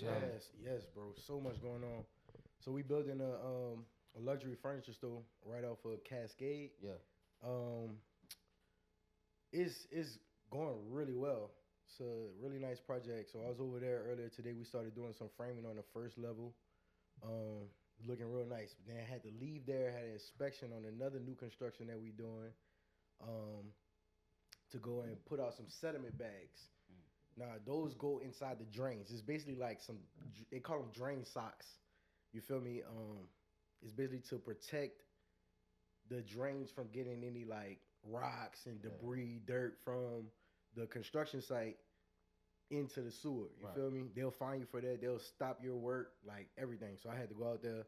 Yes, bro. So much going on. So we building a luxury furniture store right off of Cascade. Yeah. Um, it's going really well. It's a really nice project. So I was over there earlier today. We started doing some framing on the first level. Looking real nice. But then I had to leave there. Had an inspection on another new construction that we doing. Um, to go and put out some sediment bags. Now those go inside the drains. It's basically like they call them drain socks. You feel me? It's basically to protect the drains from getting any like rocks and debris, dirt from the construction site into the sewer. You feel me? They'll find you for that. They'll stop your work, like everything. So I had to go out there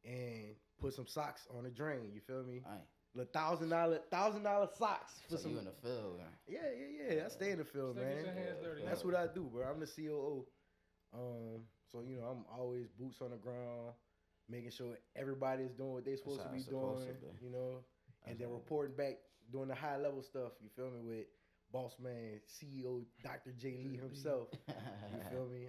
and put some socks on the drain. You feel me? Aye. $1,000 socks for So you in the field, man. Yeah. I stay in the field, Stay man. get your hands dirty. That's what I do, bro. I'm the COO. So I'm always boots on the ground, making sure everybody's doing what they're supposed to be doing. And then reporting back, doing the high level stuff. You feel me? With boss man, CEO, Dr. J. Lee himself. You feel me?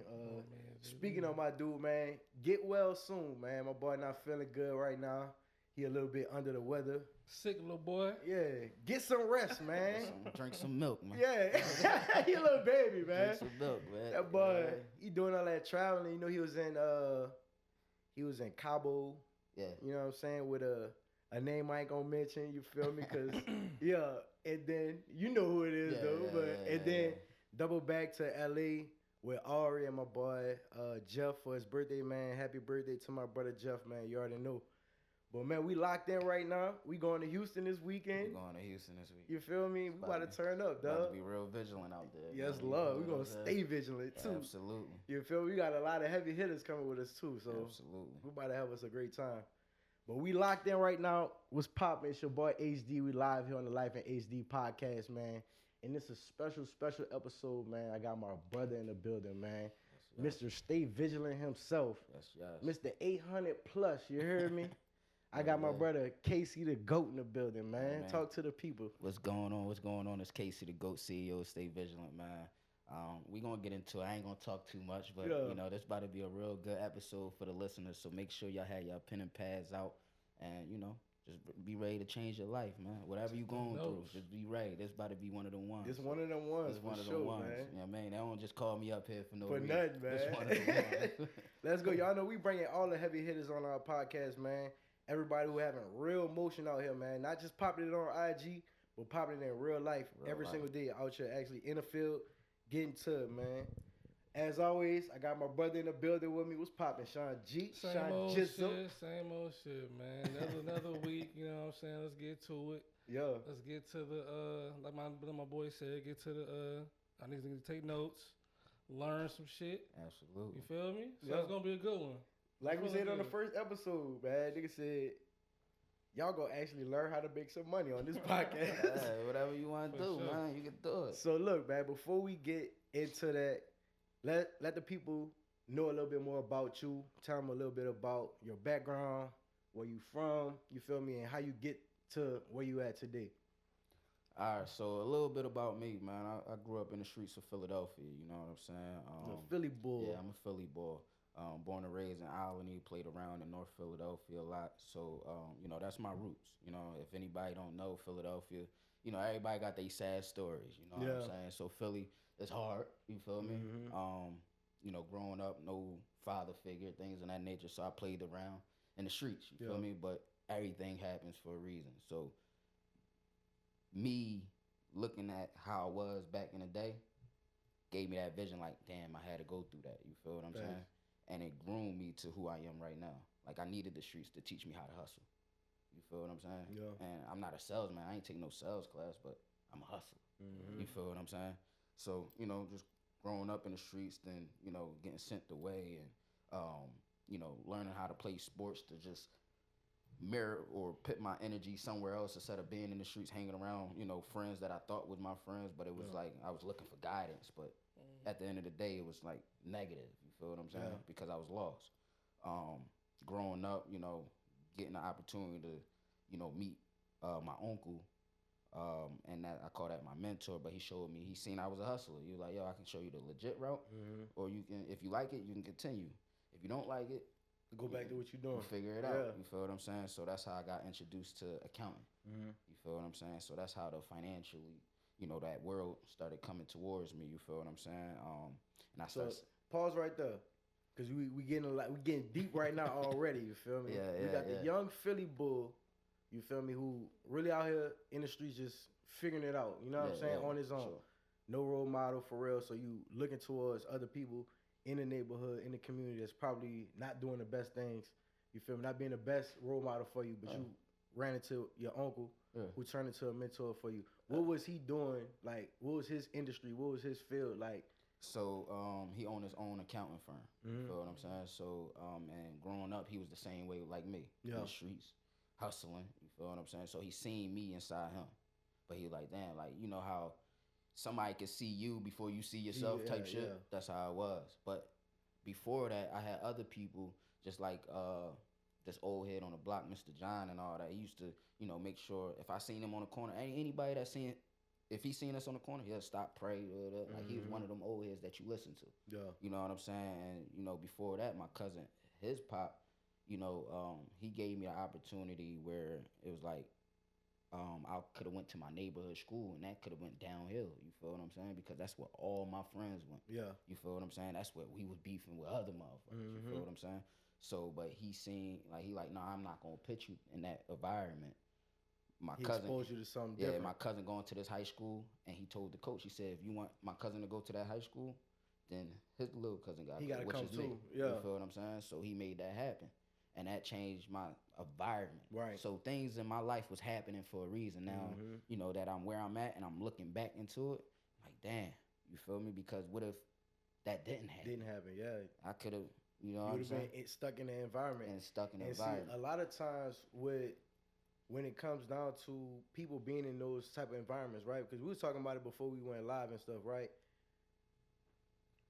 Speaking of my dude, man, get well soon, man. My boy not feeling good right now. He a little bit under the weather. Sick little boy. Yeah. Get some rest, man. Drink some milk, man. Yeah. He a little baby, man. Drink some milk, man. That boy, he doing all that traveling. He was in Cabo. Yeah. You know what I'm saying? With a name I ain't gonna mention, you feel me? Cause and then you know who it is then double back to LA with Ari and my boy Jeff for his birthday, man. Happy birthday to my brother Jeff, man. You already know. But man, we locked in right now. We going to Houston this weekend. You feel me? We about to turn up, dog. About to be real vigilant out there. Yes, love. We gonna stay vigilant too. Absolutely. You feel me? We got a lot of heavy hitters coming with us too. So absolutely, we about to have us a great time. But we locked in right now. What's poppin'? It's your boy HD. We live here on the Life in HD podcast, man. And it's a special episode, man. I got my brother in the building, man. Yes. Mr. Stay Vigilant himself. Yes. Mr. 800 plus. You heard me? I got my brother Casey the GOAT in the building, man. Talk to the people. What's going on? It's Casey the GOAT, CEO. Stay Vigilant, man. We gonna get into it. I ain't gonna talk too much, but this about to be a real good episode for the listeners. So make sure y'all have your pen and pads out, and just be ready to change your life, man. Whatever you going through, just be ready. This about to be one of them ones. It's one of them ones. It's one of them sure, ones. Man. You know what I mean? They don't just call me up here for no reason. Nothing, man. It's one of them ones. Let's go. Y'all know we bringing all the heavy hitters on our podcast, man. Everybody who having real motion out here, man. Not just popping it on IG, but popping it in real life every single day out here, actually in the field, getting to it, man. As always, I got my brother in the building with me. What's popping, Sean G? Same old shit, man. Another week, you know what I'm saying? Let's get to it. Yeah. Let's get to the, like my boy said, get to the, I need to take notes, learn some shit. Absolutely. You feel me? So it's going to be a good one. Like we said on the first episode, man, nigga said, y'all gonna actually learn how to make some money on this podcast. Hey, whatever you want to do, man, you can do it. So look, man, before we get into that, let the people know a little bit more about you. Tell them a little bit about your background, where you from, you feel me, and how you get to where you at today. All right, so a little bit about me, man. I grew up in the streets of Philadelphia, you know what I'm saying? A Philly boy. Yeah, I'm a Philly boy. Born and raised in Albany, played around in North Philadelphia a lot. So, that's my roots. If anybody don't know Philadelphia, everybody got their sad stories, you know what I'm saying? So Philly is hard, you feel me? Mm-hmm. Growing up, no father figure, things of that nature. So I played around in the streets, you feel me? But everything happens for a reason. So me looking at how I was back in the day gave me that vision like, damn, I had to go through that, you feel what I'm saying? And it groomed me to who I am right now. Like, I needed the streets to teach me how to hustle. You feel what I'm saying? Yeah. And I'm not a salesman. I ain't taking no sales class, but I'm a hustler. Mm-hmm. You feel what I'm saying? So, just growing up in the streets, then, getting sent away and, learning how to play sports to just mirror or put my energy somewhere else instead of being in the streets, hanging around, friends that I thought was my friends, but it was like I was looking for guidance, but at the end of the day, it was like negative. You feel what I'm saying? Yeah. Because I was lost. Growing up, getting the opportunity to, meet my uncle, And that I call that my mentor. But he showed me, he seen I was a hustler. He was like, yo, I can show you the legit route, or you can, if you like it, you can continue. If you don't like it, Go back to what you're doing. Figure it out. You feel what I'm saying? So that's how I got introduced to accounting. You feel what I'm saying? So that's how the financially, that world started coming towards me. You feel what I'm saying? And I started. Pause right there, cause we getting deep right now already. You feel me? Yeah, we got the young Philly bull. You feel me? Who really out here in the streets just figuring it out. You know what I'm saying? On his own. Sure. No role model for real. So you looking towards other people in the neighborhood, in the community that's probably not doing the best things. You feel me? Not being the best role model for you, but you ran into your uncle who turned into a mentor for you. What was he doing? Like, what was his industry? What was his field like? So he owned his own accounting firm. You feel what I'm saying? So and growing up, he was the same way like me in the streets, hustling. You feel what I'm saying? So he seen me inside him, but he like, damn, like you know how somebody can see you before you see yourself type shit. Yeah. That's how it was. But before that, I had other people just like this old head on the block, Mr. John and all that. He used to, make sure if I seen him on the corner, anybody that seen, if he seen us on the corner, he'll stop, pray. Like he was one of them old heads that you listen to. Yeah. You know what I'm saying? And, before that, my cousin, his pop, he gave me an opportunity where it was like, I could have went to my neighborhood school and that could have went downhill. You feel what I'm saying? Because that's where all my friends went. Yeah. You feel what I'm saying? That's where we was beefing with other motherfuckers. You feel what I'm saying? So, but he seen, like, no, I'm not going to put you in that environment. My cousin exposed you to something different. Yeah, my cousin going to this high school and he told the coach, he said, if you want my cousin to go to that high school, then his little cousin got to go, which is me. Yeah. You feel what I'm saying? So he made that happen. And that changed my environment. Right. So things in my life was happening for a reason. Now, that I'm where I'm at and I'm looking back into it, like, damn, you feel me? Because what if that didn't happen? Didn't happen, yeah. I could have, you know what I'm saying? Been stuck in the environment. And stuck in the environment. See, a lot of times when it comes down to people being in those type of environments, right? Because we was talking about it before we went live and stuff, right?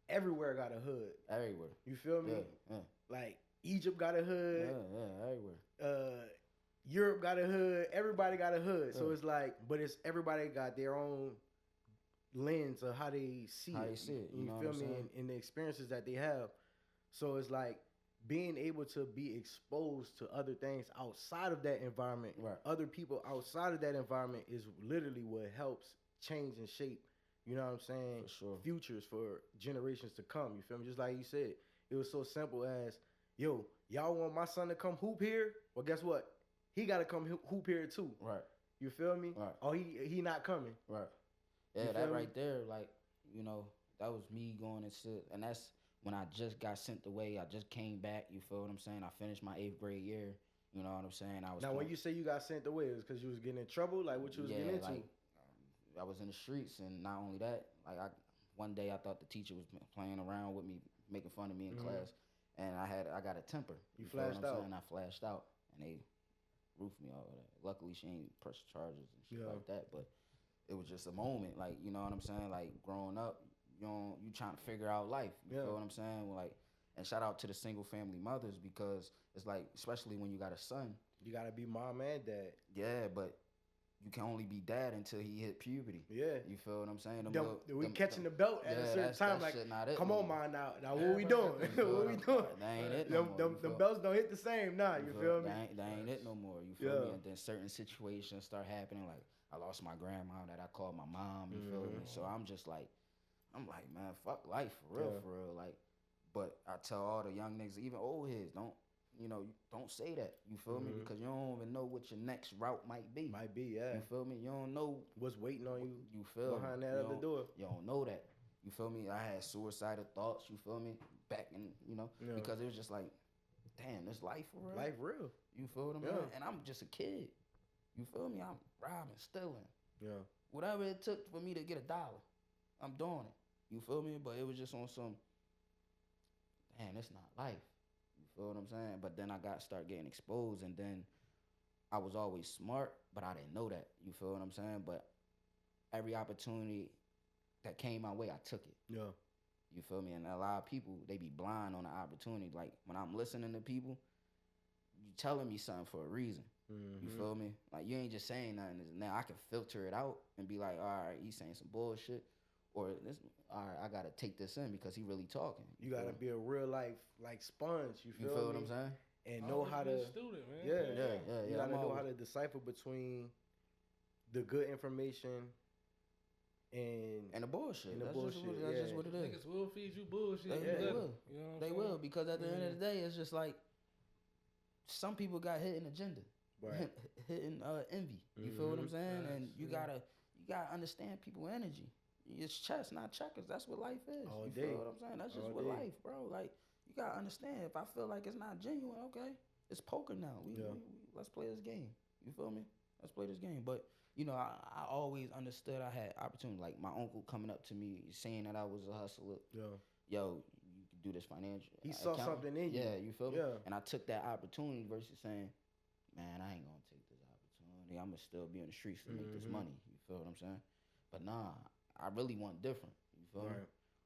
Everywhere got a hood. Everywhere. You feel me? Yeah. Like, Egypt got a hood. Yeah, everywhere. Europe got a hood. Everybody got a hood. So it's like, but it's everybody got their own lens of how they see it. How they see it. You feel me? And the experiences that they have. So it's like being able to be exposed to other things outside of that environment, other people outside of that environment is literally what helps change and shape, you know what I'm saying? For sure. Futures for generations to come. You feel me? Just like you said, it was so simple as, yo, y'all want my son to come hoop here? Well, guess what? He got to come hoop here too. Right. You feel me? Right. Oh, he not coming. Right. Yeah, that right there, like, that was me going and sit. And that's when I just got sent away. I just came back. You feel what I'm saying? I finished my 8th grade year. You know what I'm saying? When you say you got sent away, it was because you was getting in trouble? Like, what you was getting into? Like, I was in the streets, and not only that, like, one day I thought the teacher was playing around with me, making fun of me in class. And I got a temper. You flashed out. And I flashed out, and they roofed me all of that. Luckily, she ain't pressed charges and shit like that. But it was just a moment, like, you know what I'm saying? Like, growing up, you trying to figure out life. You feel what I'm saying? Like, and shout out to the single family mothers, because it's like, especially when you got a son, you gotta be mom and dad. Yeah, but you can only be dad until he hit puberty. Yeah. You feel what I'm saying? We catching the belt at a certain time. Like, come on, man, now what we doing? What we doing? That ain't it no more. Them belts don't hit the same now, you feel me? That ain't it no more, you feel me? And then certain situations start happening, like, I lost my grandma that I called my mom, you feel me? So I'm like, man, fuck life, for real. Like, but I tell all the young niggas, even old heads, don't say that, you feel me? Because you don't even know what your next route might be. Yeah. You feel me? You don't know what's waiting on you. You feel behind that other door. You don't know that. You feel me? I had suicidal thoughts, you feel me? Back in, because it was just like, damn, this life for real. Life real. You feel what I mean? And I'm just a kid. You feel me? I'm robbing, stealing. Yeah. Whatever it took for me to get $1, I'm doing it. You feel me? But it was just on some, damn, it's not life. You feel what I'm saying? But then I start getting exposed, and then I was always smart, but I didn't know that. You feel what I'm saying? But every opportunity that came my way, I took it. Yeah. You feel me? And a lot of people, they be blind on the opportunity. Like, when I'm listening to people, you telling me something for a reason. You feel me? Like, you ain't just saying nothing. Now I can filter it out and be like, all right, he's saying some bullshit. Or, this, all right, I got to take this in because he really talking. You got to be a real life, like, sponge. You feel what I'm saying? And know how to. Student, man. Yeah. You got to know how to decipher between the good information and the bullshit. And the that's bullshit. That's just what it is. Niggas will feed you bullshit. They will. You know what I'm They saying? will, because at the end of the day, it's just like some people got hidden agenda, Right. hidden envy. You feel what I'm saying? Facts, And you gotta understand people energy. It's chess, not checkers. That's what life is. All you day. feel what I'm saying? That's just All what day. life, bro. Like, you gotta understand. If I feel like it's not genuine, okay, it's poker now. We let's play this game. You feel me? Let's play this game. But you know, I always understood I had opportunity. Like my uncle coming up to me saying that I was a hustler. Yo, you can do this financial. He saw something in you. Yeah, you feel me? Yeah. And I took that opportunity versus saying, man, I ain't gonna take this opportunity. I'ma still be in the streets to make this money. You feel what I'm saying? But nah, I really want different. You feel me?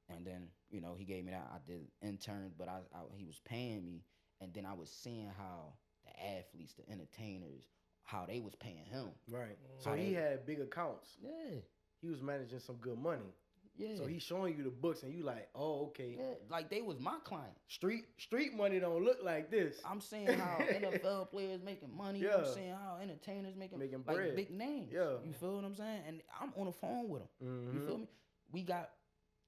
And then, you know, he gave me that. I did interns, but he was paying me, and then I was seeing how the athletes, the entertainers, how they was paying him. Right. So he had big accounts. Yeah. He was managing some good money. Yeah. So he's showing you the books, and you like, oh, okay. Yeah, like they was my client. Street money don't look like this. I'm seeing how NFL players making money. Yeah. I'm seeing how entertainers making like bread. big names. Yeah. You feel what I'm saying? And I'm on the phone with them. You feel me? We got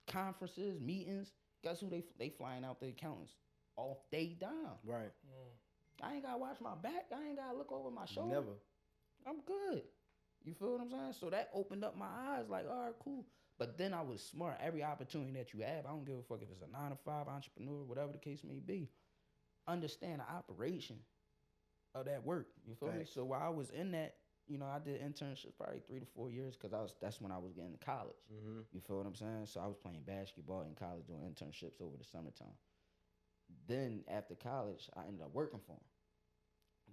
conferences, meetings. Guess who they flying out the accountants off they down. Right. I ain't gotta watch my back. I ain't gotta look over my shoulder. Never. I'm good. You feel what I'm saying? So that opened up my eyes. Like, all right, cool. But then I was smart. Every opportunity that you have, I don't give a fuck if it's a 9-to-5 entrepreneur, whatever the case may be. Understand the operation of that work. You feel me? So while I was in that, you know, I did internships probably 3 to 4 years because that's when I was getting to college. You feel what I'm saying? So I was playing basketball in college, doing internships over the summertime. Then after college, I ended up working for him.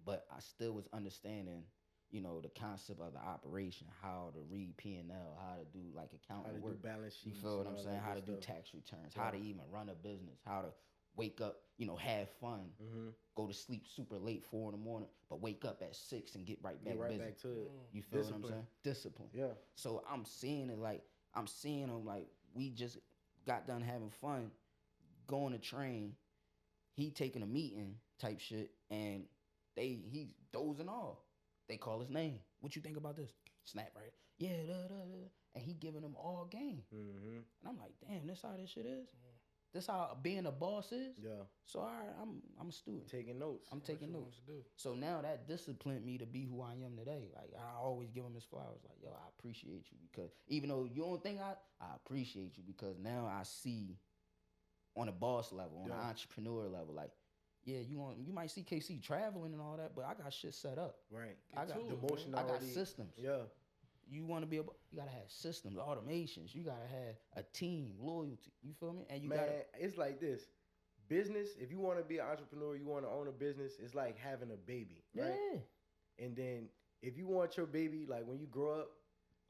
But I still was understanding, you know, the concept of the operation, how to read P&L, how to do like accounting How to work. do balance You sheets. feel what and I'm all saying? that How to good do stuff. tax returns, how to even run a business, how to wake up, you know, have fun, go to sleep super late, 4 a.m, but wake up at 6 and get right back Get right busy. back to it. You feel what I'm Discipline. saying? Discipline. Yeah. So I'm seeing it like, we just got done having fun, going to train, he taking a meeting type shit, and he dozing off. They call his name. What you think about this? Snap, right? Yeah, and he giving them all game. And I'm like, damn, this how this shit is? This how being a boss is? Yeah. So all right, I'm a student. Taking notes. I'm taking notes. So now that disciplined me to be who I am today. Like, I always give him his flowers. Like, yo, I appreciate you, because even though you don't think I appreciate you, because now I see on a boss level, on an entrepreneur level, like, yeah, you might see KC traveling and all that, but I got shit set up. Right. I got the motion I got already. systems. Yeah. You want to be able, you gotta have systems, automations. You gotta have a team, loyalty. You feel me? And you Man, gotta. it's like this. Business, if you want to be an entrepreneur, you want to own a business, it's like having a baby, right? Yeah. And then if you want your baby, like when you grow up,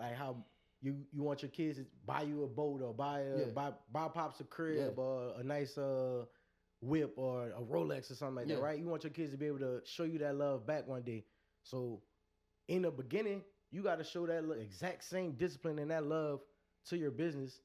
like how you want your kids to buy you a boat or buy pops a crib or a nice whip or a Rolex or something like that, right? You want your kids to be able to show you that love back one day. So in the beginning, you got to show that exact same discipline and that love to your business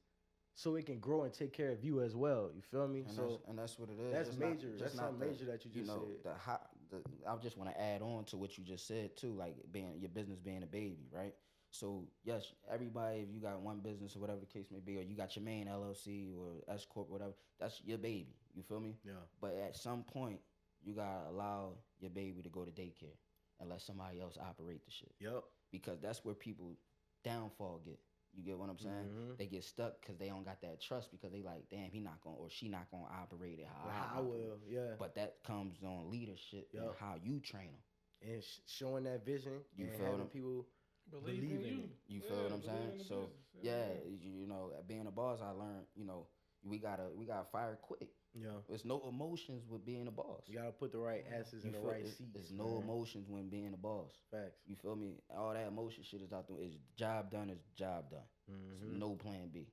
so it can grow and take care of you as well. You feel me? And that's what it is. That's It's major. Not, that's something major that you just said. I just want to add on to what you just said too, like being your business being a baby, right? So yes, everybody, if you got one business or whatever the case may be, or you got your main LLC or S corp, whatever, that's your baby. You feel me? Yeah. But at some point, you gotta allow your baby to go to daycare and let somebody else operate the shit. Yep. Because that's where people downfall get. You get what I'm saying? They get stuck because they don't got that trust, because they like, damn, he not gonna, or she not gonna operate it how I will. Yeah. But that comes on leadership and how you train them and showing that vision. You and feel having them? people Believe in you. You feel what I'm saying? So you know, being a boss, I learned, you know, we gotta fire quick. Yeah. There's no emotions with being a boss. You gotta put the right asses in the right seats. There's no emotions when being a boss. Facts. You feel me? All that emotion shit is out there. Is job done is job done. There's no plan B,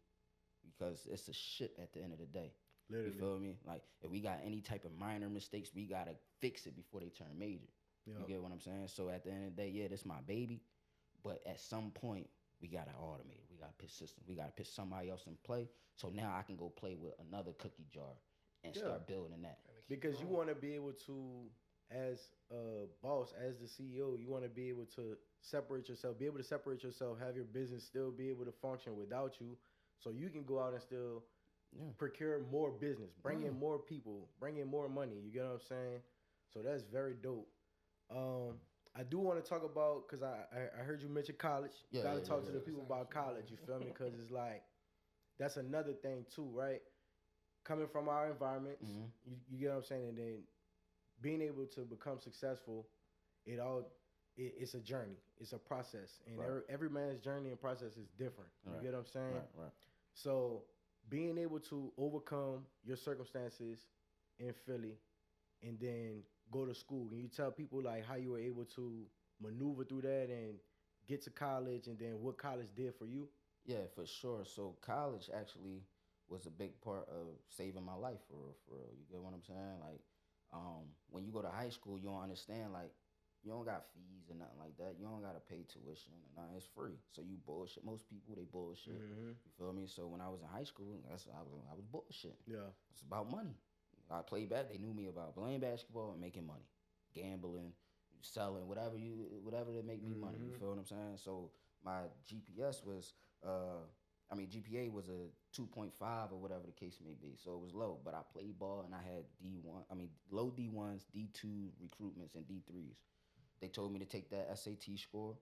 because it's a shit at the end of the day. Literally. You feel me? Like, if we got any type of minor mistakes, we gotta fix it before they turn major. Yeah. You get what I'm saying? So at the end of the day, yeah, this my baby, but at some point we gotta automate it. We gotta put system. We gotta put somebody else in play. So now I can go play with another cookie jar and Yeah. start building that. Because you want to be able to, as a boss, as the CEO, you want to be able to separate yourself, be able to separate yourself, have your business still be able to function without you, so you can go out and still Yeah. procure more business, bring Yeah. in more people, bring in more money. You get what I'm saying? So that's very dope. I do want to talk about, because I heard you mention college. Yeah, Gotta yeah, talk yeah, to yeah. the people about college. You feel me? Because it's like that's another thing too, right? Coming from our environments, Mhm. you get what I'm saying, and then being able to become successful, it's a journey, it's a process, and Right. every man's journey and process is different. You Right. get what I'm saying? Right. So being able to overcome your circumstances in Philly, and then go to school, and you tell people like how you were able to maneuver through that and get to college, and then what college did for you. Yeah, for sure. So college actually was a big part of saving my life for real, for real. You get what I'm saying? Like, when you go to high school, you don't understand, like, you don't got fees or nothing like that. You don't gotta pay tuition or nothing. It's free. So you bullshit. Most people they bullshit. Mm-hmm. You feel me? So when I was in high school, I was bullshit. Yeah. It's about money. I played back. They knew me about playing basketball and making money, gambling, selling, whatever that make me money. You Mhm. feel what I'm saying? So my GPS was, GPA was a 2.5 or whatever the case may be. So it was low, but I played ball and I had low D1s, D2 recruitments, and D3s. They told me to take that SAT score.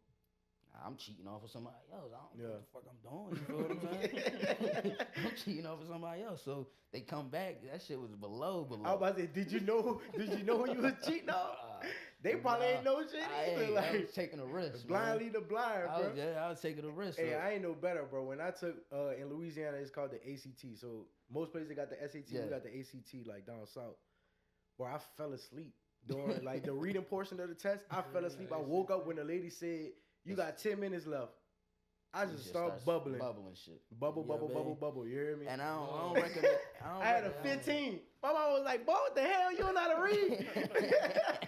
I'm cheating off of somebody else. I don't know what the fuck I'm doing. You feel what I'm saying? I'm cheating off of somebody else. So they come back. That shit was below. I was about to say, did you know who you was cheating on? They probably ain't know shit either. I was taking a risk. Blind man. lead the blind, bro. I was taking a risk. Hey, so- I ain't no better, bro. When I took in Louisiana, it's called the ACT. So most places got the SAT, Yeah. we got the ACT like down south. Bro, I fell asleep during like the reading portion of the test. I fell asleep. I woke up when the lady said, "You got 10 minutes left." I You just started starts bubbling. bubbling shit. Bubble, Yeah, bubble, baby. bubble, bubble. You hear me? And I don't recommend. I had a 15. My mom was like, "Boy, what the hell? You don't know how to read?"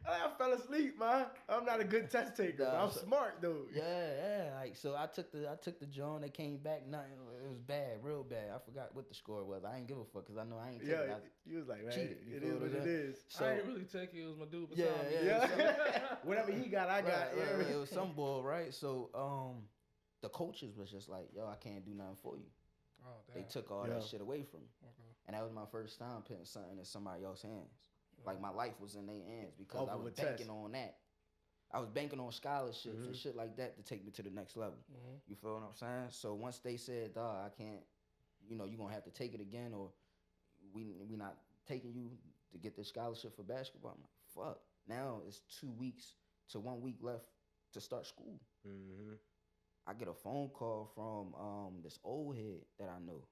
I fell asleep, man. I'm not a good test taker, but I'm smart though. Yeah. Like so, I took the John. They came back. Nothing. It was bad, real bad. I forgot what the score was. I ain't give a fuck because I know I ain't. Yeah, Take it. you was like, man, cheated, you it feel is what what I'm it saying? is. So I ain't really take it. It was my dude beside Yeah, me. Yeah. Whatever he got, I got. right, it was some bull, right? So the coaches was just like, yo, I can't do nothing for you. Oh, They damn. took all Yeah. that shit away from me, Okay. and that was my first time putting something in somebody else's hands. Like my life was in their hands because Off I of was a test. banking on that. I was banking on scholarships Mhm. and shit like that to take me to the next level. Mhm. You feel what I'm saying? So once they said, dog, I can't, you're gonna have to take it again, or we not taking you to get this scholarship for basketball. I'm like, fuck. Now it's 2 weeks to 1 week left to start school. Mm-hmm. I get a phone call from this old head that I know.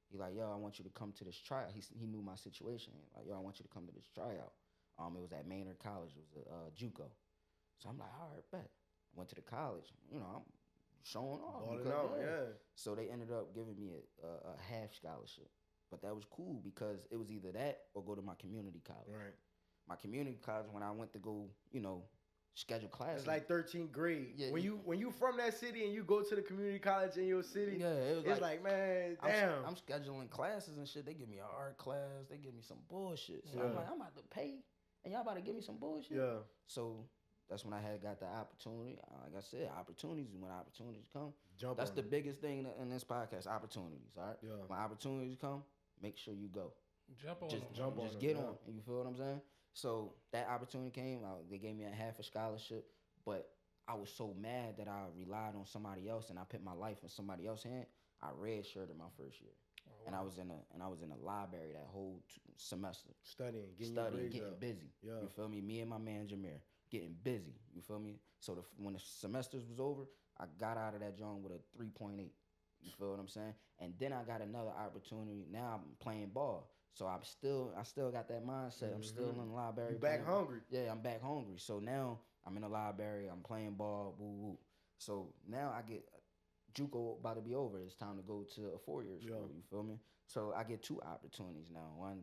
He like, yo, I want you to come to this tryout. He knew my situation. Like, yo, I want you to come to this tryout. It was at Maynard College. It was a JUCO. So I'm like, all right, bet. Went to the college. I'm showing off. Balling because, out, yeah. So they ended up giving me a half scholarship. But that was cool because it was either that or go to my community college. Right. My community college, when I went to go, schedule classes. It's like 13th grade. Yeah, when you from that city and you go to the community college in your city, yeah, it was it's like, man, I'm, damn. I'm scheduling classes and shit. They give me an art class. They give me some bullshit. So Yeah. I'm like, I'm about to pay, and y'all about to give me some bullshit. Yeah. So that's when I got the opportunity. Like I said, opportunities. When opportunities come, Jump that's on the it. biggest thing in this podcast. Opportunities. All right. Yeah. When opportunities come, make sure you go. Jump on Just them. jump on Just them, get yeah. on. You feel what I'm saying? So that opportunity came. They gave me a half a scholarship, but I was so mad that I relied on somebody else and I put my life in somebody else's hand. I redshirted my first year. Oh, And I was in a library that whole semester, Studying, getting your studying, grades getting up. busy. Yeah. You feel me? Me and my man Jameer getting busy. You feel me? So when the semesters was over, I got out of that joint with a 3.8. You feel what I'm saying? And then I got another opportunity. Now I'm playing ball, so I still got that mindset. I'm still in the library. You back playing ball. hungry. Yeah, I'm back hungry. So now I'm in the library. I'm playing ball. Woo woo. So now I get JUCO about to be over. It's time to go to a 4-year school. Yeah. You feel me? So I get 2 opportunities now. One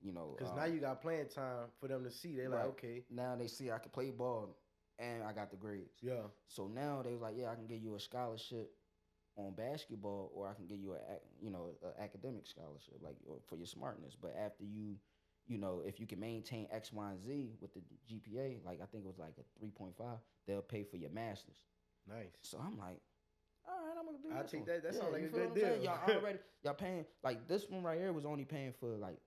you know, Because now you got playing time for them to see. They like, right. okay, Now they see I can play ball and I got the grades. yeah, So now they was like, yeah, I can give you a scholarship on basketball, or I can give you a academic scholarship, like for your smartness. But after you know, if you can maintain X, Y, and Z with the GPA, like I think it was like a 3.5, they'll pay for your masters. nice. So I'm like, all right, I'm gonna do I'll this take one. that. That sounds like you a feel good what I'm saying? deal. Y'all paying, like this one right here was only paying for like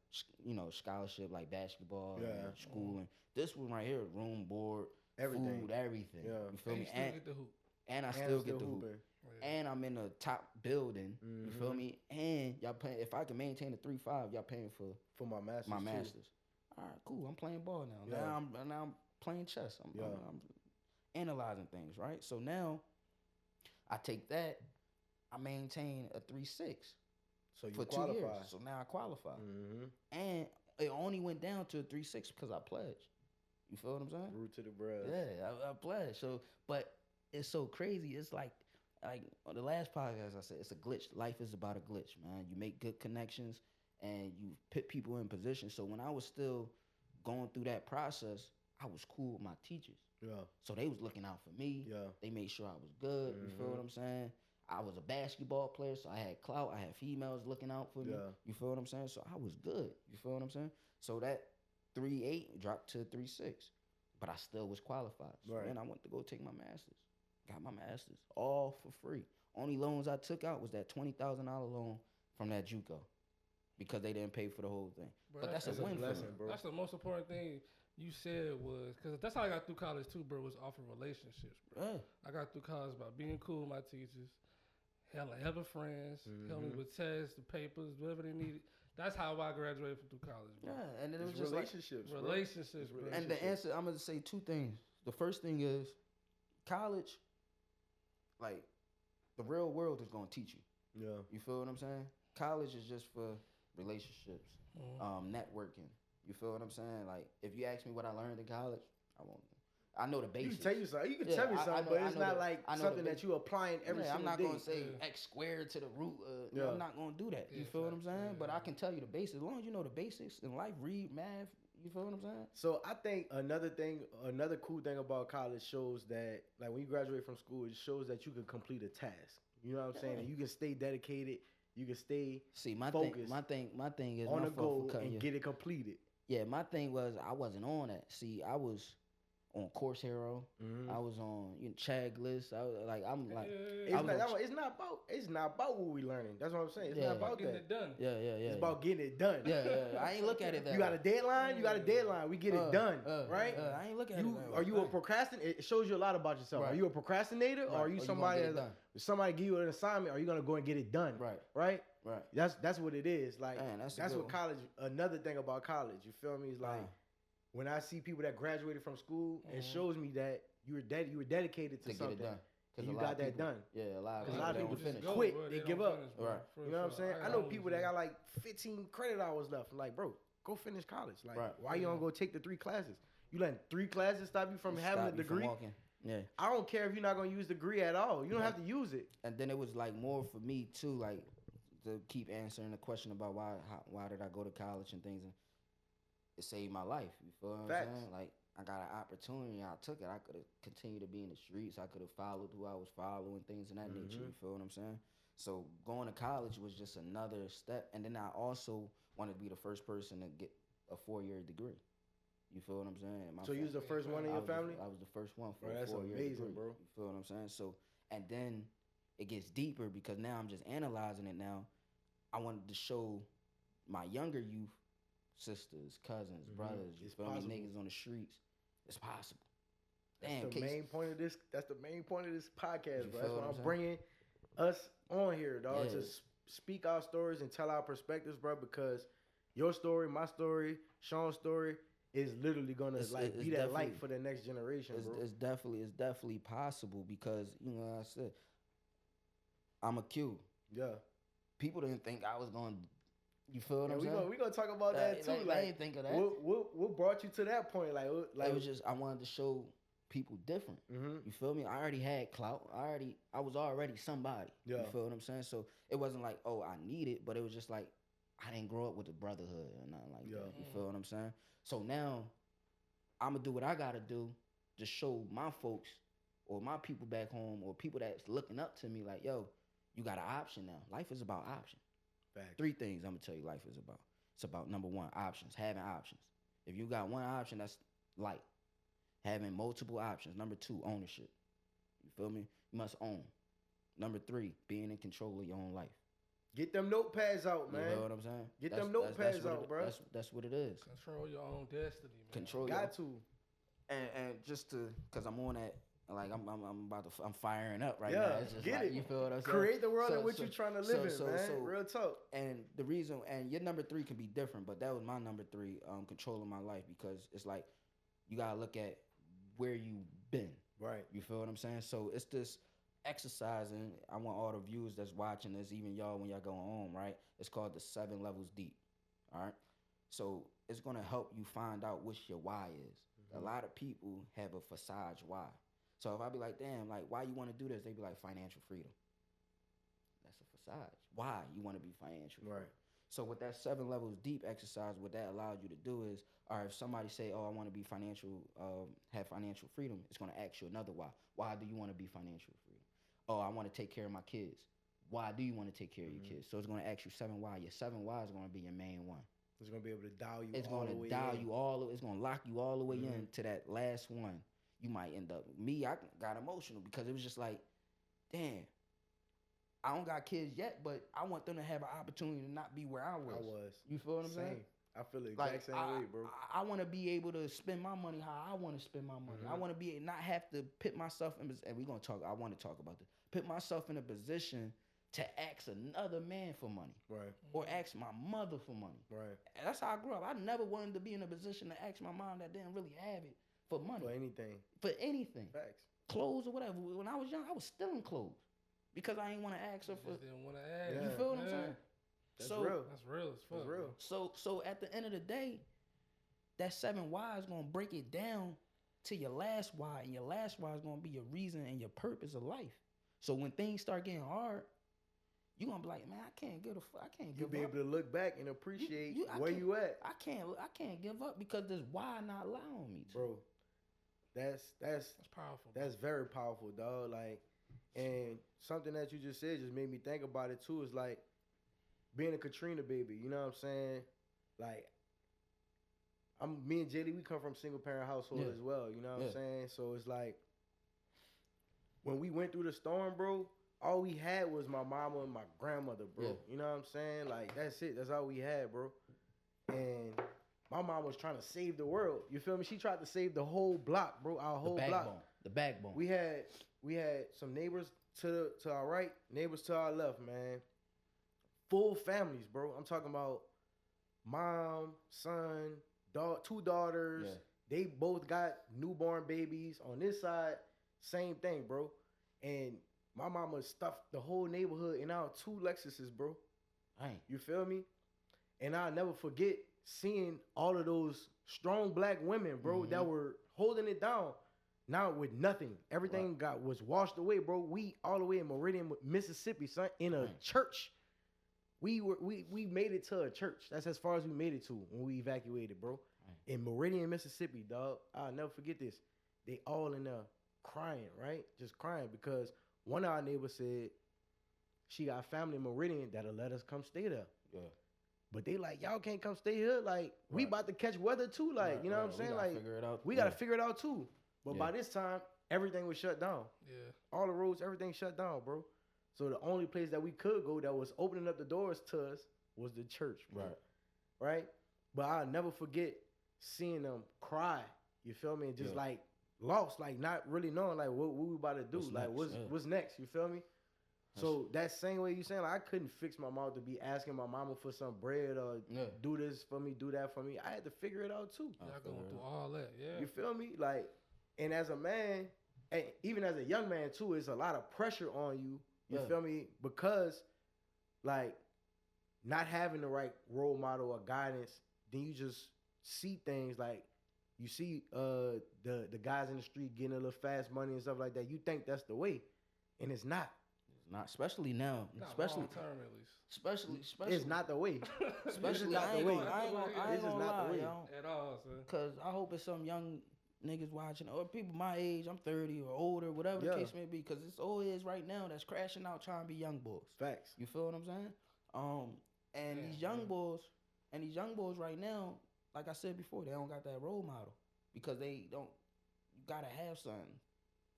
scholarship, like basketball and schooling. This one right here, room, board, Everything. food, everything. Yeah. You feel And me? you still get the hoop. And I And still get the hoop. hooping. Yeah. And I'm in a top building. You feel Mhm. me? And y'all paying, if I can maintain a 3.5, y'all paying for For my masters. my too. masters. All right, cool. I'm playing ball now. Yeah. Now I'm playing chess. I'm Yeah. analyzing things, right? So now I take that, I maintain a 3.6 So you for qualify. 2 years. So now I qualify. Mm-hmm. And it only went down to a 3.6 because I pledged. You feel what I'm saying? Root to the breast. Yeah, I pledged. So, but it's so crazy. It's like on the last podcast I said, it's a glitch. Life is about a glitch, man. You make good connections and you put people in position. So when I was still going through that process, I was cool with my teachers. Yeah. So they was looking out for me. Yeah. They made sure I was good. You feel what I'm saying? I was a basketball player, so I had clout. I had females looking out for me. Yeah. You feel what I'm saying? So I was good. You feel what I'm saying? So that 3.8 dropped to 3.6, but I still was qualified. So Right. then I went to go take my masters. Got my masters all for free. Only loans I took out was that $20,000 loan from that JUCO because they didn't pay for the whole thing. Bro, But that's a that's a win for blessing, me. bro. That's the most important thing you said was, because that's how I got through college too, bro, was off of relationships, bro. Yeah. I got through college by being cool with my teachers, having friends, helping me with tests, the papers, whatever they needed. That's how I graduated from through college, bro. Yeah, and then it was It's just like, relationships. bro. Relationships, bro. It's and the answer, I'm gonna say two things. The first thing is college, like the real world is gonna teach you. Yeah. You feel what I'm saying? College is just for relationships, Mhm. networking. You feel what I'm saying? Like if you ask me what I learned in college, I won't. I know the You basics. can tell you something. You can Yeah, tell me I something, know- but I it's know not the- like I know the something big- that you applying every Yeah, I'm single not day. gonna say Yeah. X squared to the root. Yeah. I'm not gonna do that. You Yeah, feel what I'm facts. saying? Yeah, But I yeah. can tell you the basics. As long as you know the basics in life, read, math. You feel what I'm saying? So I think another cool thing about college shows that, like when you graduate from school, it shows that you can complete a task. You know what I'm saying? Yeah. And you can stay dedicated. You can stay See, my Focus thing is on my a fault goal for cutting and you. get it completed. Yeah, my thing was I wasn't on that. See, I was on Course Hero. Mhm. I was on Checklist. I'm like, It's I was not, on- it's not about what we learning. That's what I'm saying. It's Yeah. not about Getting that. it done. yeah. It's about getting it done. yeah. I ain't look at it that You got a way. deadline. You got a deadline. We get it done, right? I ain't look at it You that way. are you a procrastinator? It shows you a lot about yourself. Are Right. you a procrastinator, or are you gonna somebody get it that done? somebody give you an assignment? Are you gonna go and get it done? Right. Right. Right. That's what it is. Like Man, that's a that's good what one. college. Another thing about college, you feel me? Is like when I see people that graduated from school, it shows me that you were dedicated to To get something. it done. 'Cause and you a lot got of that people- done. Yeah, a lot of 'Cause people, a lot of they people don't just finish. go. quit, they don't give up. finish, bro. Right. For You know what I'm sure. saying? I got know homies, people that man. got like 15 credit hours left. I'm like, bro, go finish college. Like, Right. why you don't go take the 3 classes? You letting 3 classes stop you from having a Stop you from degree? walking. Yeah. I don't care if you're not gonna use the degree at all. You don't have to use it. And then it was like more for me too, like to keep answering the question about why did I go to college and things, and it saved my life. You feel what Facts. I'm saying? Like I got an opportunity, I took it. I could have continued to be in the streets. I could have followed who I was following, things of that nature. You feel what I'm saying? So going to college was just another step. And then I also wanted to be the first person to get a 4-year degree. You feel what I'm saying? And my So you was the first one in I your was the- family? I was the first one for Bro, a that's 4-year amazing, degree. bro. You feel what I'm saying? So, and then it gets deeper because now I'm just analyzing it now. I wanted to show my younger youth, sisters, cousins, brothers, you It's feel possible. me, niggas on the streets, it's possible. That's Damn, the Case- main point of this. That's the main point of this podcast, You bro. feel That's what why I'm I'm saying? bringing us on here, dog, Yeah. to speak our stories and tell our perspectives, bro. Because your story, my story, Sean's story is literally gonna It's be that light definitely- for the next generation, It's, bro. it's definitely possible because like I said, I'm a Q. Yeah. People didn't think I was going. You feel what And I'm we saying? gonna talk about that too. Like, Like, they didn't think of that. what brought you to that point? Like It was just I wanted to show people different. mm-hmm. You feel me? I already had clout. I was already somebody. Yeah. You feel what I'm saying? So it wasn't like, oh, I need it, but it was just like I didn't grow up with the brotherhood or nothing like that. You Mhm. feel what I'm saying? So now I'm gonna do what I gotta do to show my folks or my people back home or people that's looking up to me like, yo, you got an option now. Life is about options. Facts. 3 things I'm gonna tell you life is about. It's about number 1, options, having options. If you got one option, that's light. Having multiple options. Number 2, ownership. You feel me? You must own. Number 3, being in control of your own life. Get them notepads out, man. You know what I'm saying? Get them notepads out, bro. That's what it is. Control your own destiny, man. Control Got to. And just to, cause I'm on that, like I'm firing up right Yeah, now. It's just get like, it. You feel what I'm saying? Create the world So- in which so- you're trying to so- live in, so- man. so- Real talk. And the reason, and your number 3 can be different, but that was my number 3, controlling my life, because it's like you gotta look at where you been. Right. You feel what I'm saying? So it's this exercising. I want all the viewers that's watching this, even y'all when y'all go home, right? It's called the 7 levels deep. All right. So it's gonna help you find out what your why is. A lot of people have a facade why. So if I be like, damn, like why you want to do this? They be like, financial freedom. That's a facade. Why you want to be financial free? Right. So with that 7 levels deep exercise, what that allows you to do is, all right, if somebody say, oh, I want to be have financial freedom, it's going to ask you another why. Why do you want to be financial free? Oh, I want to take care of my kids. Why do you want to take care of your kids? So it's going to ask you 7 why. Your 7 why is going to be your main one. It's gonna be able to dial you. It's all going the to way dial in. you all. It's going to lock you all the way in to that last one. You might end up. Me, I got emotional because it was just like, damn. I don't got kids yet, but I want them to have an opportunity to not be where I was. You feel what I'm saying? I feel the exact same way, bro. I want to be able to spend my money how I want to spend my money. I want to be not have to put myself in. And we're gonna talk. I want to talk about this. Put myself in a position to ask another man for money, Right. or ask my mother for money. Right. And that's how I grew up. I never wanted to be in a position to ask my mom that didn't really have it for money, For anything. for anything, Facts. clothes or whatever. When I was young, I was stealing clothes because I didn't want to ask her for. Just didn't want to ask. You feel what I'm saying? That's So- real. That's real as fuck. That's real. So at the end of the day, that 7 why is gonna break it down to your last why, and your last why is gonna be your reason and your purpose of life. So when things start getting hard, you gonna be like, man, I can't give You'll be up. able to look back and appreciate I where can't- you at, I can't give up because this why not allowing me to. bro. That's That's powerful. bro. That's very powerful, dog. Like, and something that you just said just made me think about it too. Is like being a Katrina baby. You know what I'm saying? Like, me and JD, we come from single parent household Yeah. as well. You know what I'm Yeah. saying? So it's like when we went through the storm, bro. All we had was my mama and my grandmother, bro. Yeah. You know what I'm saying? Like, that's it. That's all we had, bro. And my mom was trying to save the world. You feel me? She tried to save the whole block, bro. Our whole block. The backbone. We had some neighbors to our right, neighbors to our left, man. Full families, bro. I'm talking about mom, son, 2 daughters. Yeah. They both got newborn babies. On this side, same thing, bro. And my mama stuffed the whole neighborhood in our 2 Lexuses, bro. Dang. You feel me? And I'll never forget seeing all of those strong black women, bro, that were holding it down. Now with nothing. Everything was washed away, bro. We all the way in Meridian, Mississippi, son, in a church. We made it to a church. That's as far as we made it to when we evacuated, bro. In Meridian, Mississippi, dog. I'll never forget this. They all in there crying, right? Just crying because one of our neighbors said she got family in Meridian that'll let us come stay there. Yeah. But they like, y'all can't come stay here. Like, we about to catch weather too. Like, you know what I'm saying? Like, figure it out. we got to figure it out too. But by this time, everything was shut down. Yeah. All the roads, everything shut down, bro. So the only place that we could go that was opening up the doors to us was the church, bro. Right? But I'll never forget seeing them cry. You feel me? And just like lost, like not really knowing like what we about to do. What's next? You feel me? So that same way you saying, like, I couldn't fix my mom to be asking my mama for some bread or do this for me, do that for me. I had to figure it out too. Y'all going through all that, yeah. You feel me? Like, and as a man, and even as a young man too, it's a lot of pressure on you. You feel me? Because, like, not having the right role model or guidance, then you just see things like you see the guys in the street getting a little fast money and stuff like that. You think that's the way, and it's not. Not especially now. Not Especially, long term at least. especially. It's not the way. Especially, not I the ain't way. gonna, I ain't gonna, I ain't It's just gonna not the lie, way. yo. At all, son. Cause I hope it's some young niggas watching, or people my age, I'm 30 or older, whatever the Yeah. case may be. Cause it's always right now that's crashing out trying to be young boys. Facts. You feel what I'm saying? And Yeah, these young yeah. boys right now, like I said before, they don't got that role model because they don't. You gotta have something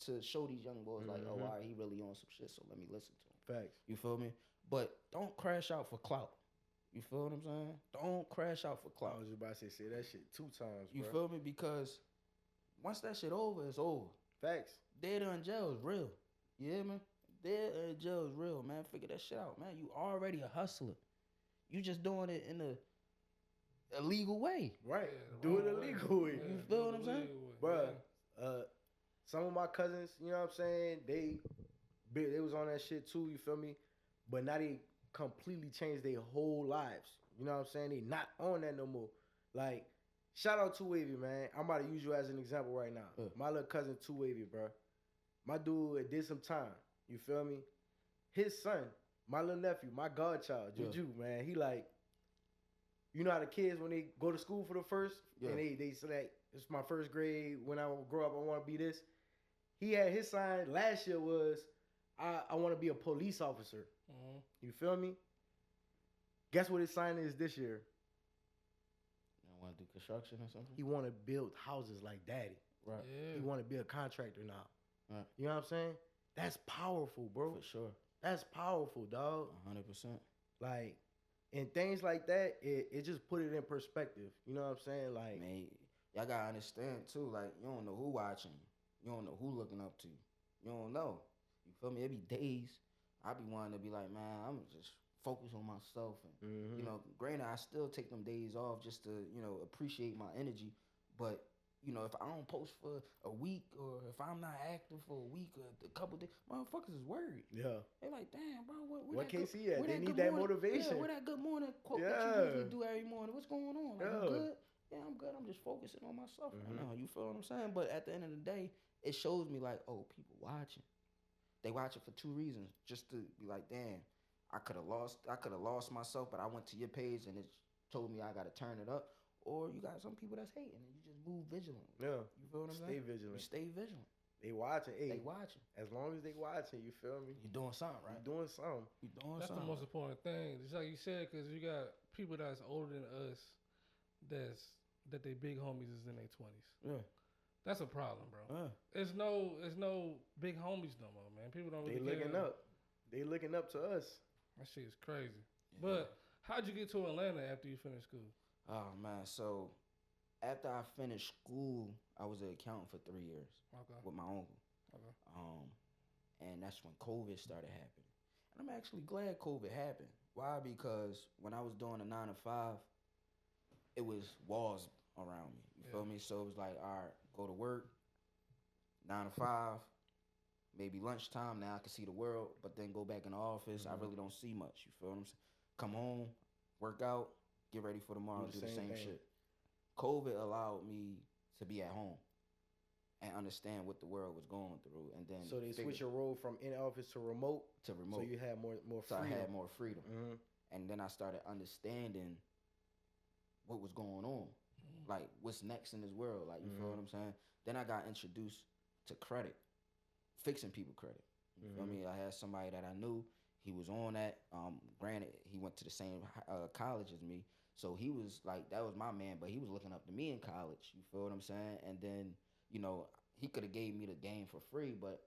to show these young boys like, oh, Mhm. all right, he really on some shit, so let me listen to him. Facts. You feel me? But don't crash out for clout. You feel what I'm saying? Don't crash out for I clout. was just about to say that shit 2 times, You bro. feel me? Because once that shit over, it's over. Facts. Dead or in jail is real. You hear me? Dead or in jail is real, man. Figure that shit out, man. You already a hustler. You just doing it in a legal way. Right. Yeah, Do it wrong a way. legal way. You feel what I'm the saying? legal way, Bruh, yeah. some of my cousins, you know what I'm saying, they was on that shit too, you feel me? But now they completely changed their whole lives. You know what I'm saying? They not on that no more. Like, shout out to Wavy, man. I'm about to use you as an example right now. Yeah. My little cousin, Two Wavy, bro. My dude did some time. You feel me? His son, my little nephew, my godchild, Yeah. Juju, man. He like, you know how the kids when they go to school for the first, Yeah. and they say like, it's my first grade. When I grow up, I want to be this. He had his sign last year was, I want to be a police officer. Mhm. You feel me? Guess what his sign is this year? You want to do construction or something? He want to build houses like daddy. Right. He Yeah. want to be a contractor now. Right. You know what I'm saying? That's powerful, bro. For sure. That's powerful, dog. 100%. Like, and things like that, it just put it in perspective. You know what I'm saying? Like, Man, y'all gotta understand too. Like, you don't know who watching you. You don't know who looking up to you. You don't know. You feel me? It be days I be wanting to be like, man, I'm just focus on myself. And, mhm. you know, granted, I still take them days off just to, you know, appreciate my energy. But, you know, if I don't post for a week or if I'm not active for a week or a couple days, motherfuckers is worried. Yeah. They like, damn, bro, What that can't good- see that? where They need good that morning- motivation. Yeah, where that good morning quote that Yeah. you usually do every morning. What's going on? Like, Yeah. you good? Yeah, I'm good. I'm just focusing on myself Mhm. right now. You feel what I'm saying? But at the end of the day, it shows me like, oh, people watching. They watch it for 2 reasons. Just to be like, damn, I could have lost myself, but I went to your page and it told me I gotta turn it up. Or you got some people that's hating and you just move vigilant. Yeah. You feel what I'm Stay saying? You vigilant. stay vigilant. They watching. Hey, They watching. as long as they watching, you feel me? You doing something, right? You doing something. You doing That's the something. most important thing. Just like you said, because you got people that's older than us, that they big homies is in their 20s. Yeah. That's a problem, bro. Yeah. It's no big homies no more, man. People don't They really looking care. up. They looking up to us. That shit is crazy. But how'd you get to Atlanta after you finished school? Oh man, so after I finished school, I was an accountant for 3 years Okay. with my uncle. Okay. And that's when COVID started happening. And I'm actually glad COVID happened. Why? Because when I was doing a 9 to 5, it was walls around me. You feel me? So it was like, all right, go to work, 9 to 5, maybe lunchtime. Now I can see the world, but then go back in the office. I really don't see much. You feel what I'm saying? Come home, work out, get ready for tomorrow, do the same thing. shit. COVID allowed me to be at home and understand what the world was going through, and then So they figure- switch your role from in office to remote. to remote. So you had more So I freedom. had more freedom. Mhm. And then I started understanding what was going on. Like, what's next in this world? Like, you feel what I'm saying? Then I got introduced to credit, fixing people credit. You feel me? I had somebody that I knew. He was on that. Granted, he went to the same college as me. So he was like, that was my man, but he was looking up to me in college. You feel what I'm saying? And then, you know, he could have gave me the game for free, but